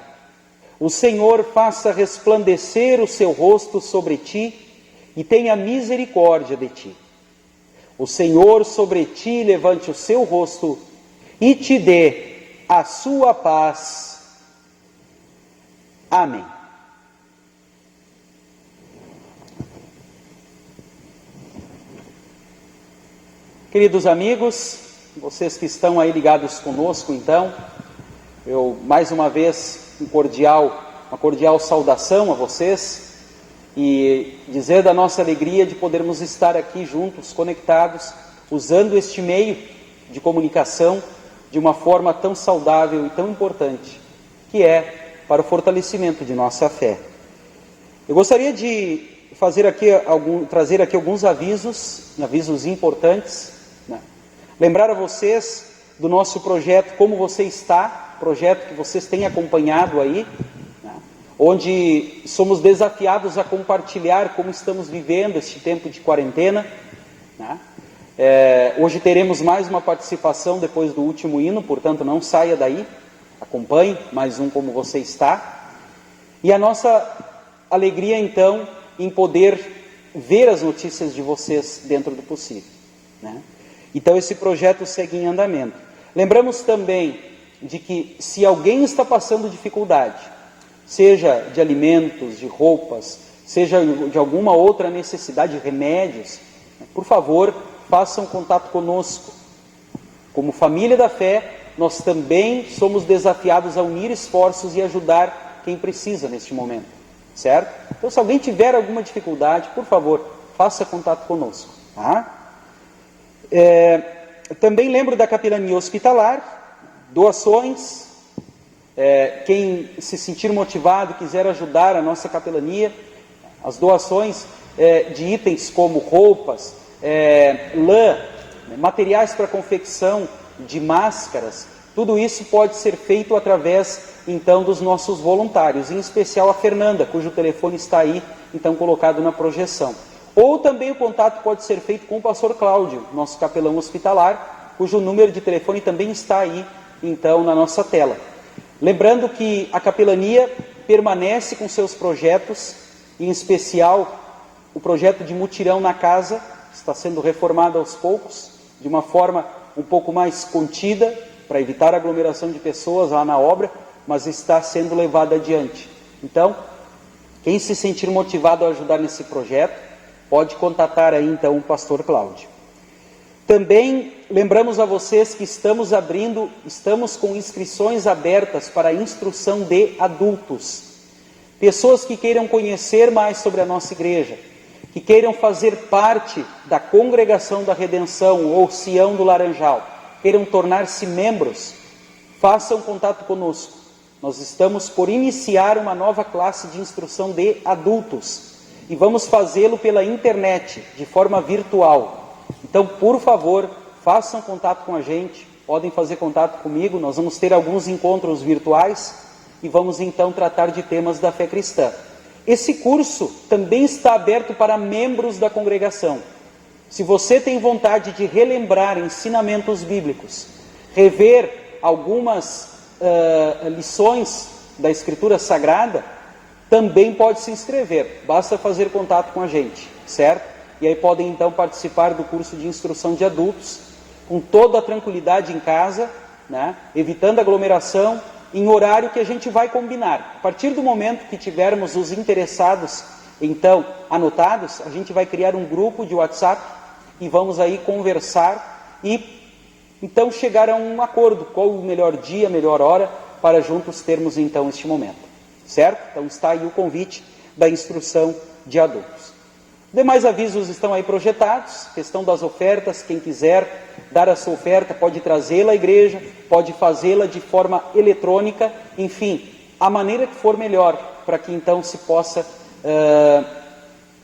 O Senhor faça resplandecer o seu rosto sobre ti e tenha misericórdia de ti. O Senhor sobre ti levante o seu rosto e te dê a sua paz. Amém. Queridos amigos, vocês que estão aí ligados conosco, então, eu mais uma vez uma cordial saudação a vocês e dizer da nossa alegria de podermos estar aqui juntos, conectados, usando este meio de comunicação de uma forma tão saudável e tão importante, que é para o fortalecimento de nossa fé. Eu gostaria de trazer aqui alguns avisos importantes, né? Lembrar a vocês do nosso projeto Como Você Está, projeto que vocês têm acompanhado aí, né? Onde somos desafiados a compartilhar como estamos vivendo este tempo de quarentena, né? Hoje teremos mais uma participação depois do último hino, portanto não saia daí, acompanhe, mais um como você está. E a nossa alegria, então, em poder ver as notícias de vocês dentro do possível, né? Então, esse projeto segue em andamento. Lembramos também de que, se alguém está passando dificuldade, seja de alimentos, de roupas, seja de alguma outra necessidade, remédios, por favor, façam contato conosco. Como família da fé, nós também somos desafiados a unir esforços e ajudar quem precisa neste momento, certo? Então, se alguém tiver alguma dificuldade, por favor, faça contato conosco, tá? Também lembro da capelania hospitalar, doações. Quem se sentir motivado, quiser ajudar a nossa capelania, as doações de itens como roupas, lã, materiais para confecção de máscaras, tudo isso pode ser feito através, então, dos nossos voluntários, em especial a Fernanda, cujo telefone está aí, então, colocado na projeção. Ou também o contato pode ser feito com o pastor Cláudio, nosso capelão hospitalar, cujo número de telefone também está aí, então, na nossa tela. Lembrando que a capelania permanece com seus projetos, em especial o projeto de mutirão na casa, está sendo reformado aos poucos, de uma forma um pouco mais contida, para evitar aglomeração de pessoas lá na obra, mas está sendo levado adiante. Então, quem se sentir motivado a ajudar nesse projeto, pode contatar aí então o pastor Cláudio. Também lembramos a vocês que estamos com inscrições abertas para a instrução de adultos. Pessoas que queiram conhecer mais sobre a nossa igreja, que queiram fazer parte da Congregação da Redenção ou Sião do Laranjal, queiram tornar-se membros, façam contato conosco. Nós estamos por iniciar uma nova classe de instrução de adultos e vamos fazê-lo pela internet, de forma virtual. Então, por favor, façam contato com a gente, podem fazer contato comigo, nós vamos ter alguns encontros virtuais e vamos então tratar de temas da fé cristã. Esse curso também está aberto para membros da congregação. Se você tem vontade de relembrar ensinamentos bíblicos, rever algumas lições da Escritura Sagrada, também pode se inscrever, basta fazer contato com a gente, certo? E aí podem então participar do curso de instrução de adultos, com toda a tranquilidade em casa, né? Evitando aglomeração, em horário que a gente vai combinar. A partir do momento que tivermos os interessados, então, anotados, a gente vai criar um grupo de WhatsApp e vamos aí conversar e então chegar a um acordo, qual o melhor dia, a melhor hora, para juntos termos então este momento, certo? Então está aí o convite da instrução de adultos. Demais avisos estão aí projetados, questão das ofertas, quem quiser dar a sua oferta pode trazê-la à igreja, pode fazê-la de forma eletrônica, enfim, a maneira que for melhor, para que então se possa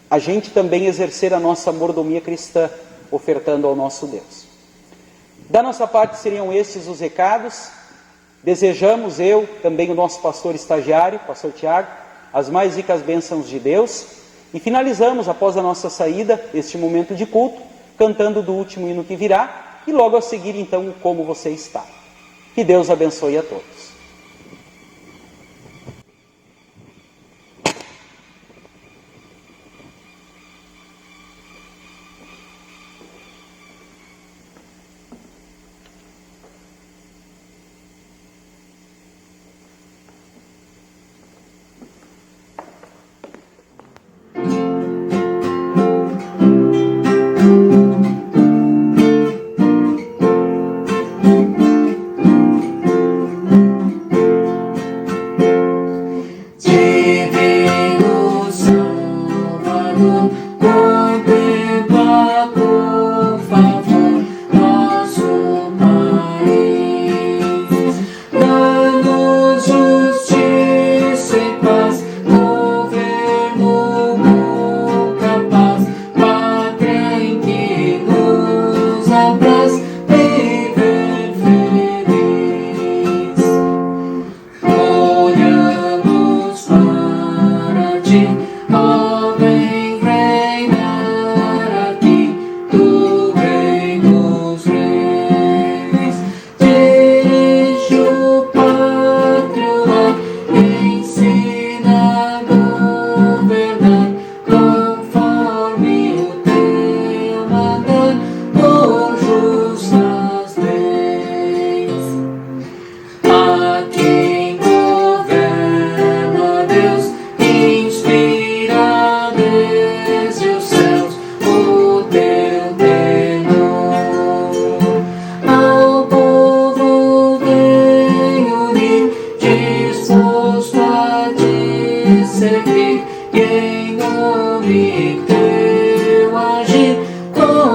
a gente também exercer a nossa mordomia cristã, ofertando ao nosso Deus. Da nossa parte seriam estes os recados. Desejamos, eu, também o nosso pastor estagiário, pastor Tiago, as mais ricas bênçãos de Deus. E finalizamos, após a nossa saída, este momento de culto, cantando do último hino que virá, e logo a seguir, então, Como Você Está. Que Deus abençoe a todos. Ó, vem reinar. Senhor, e teu agir com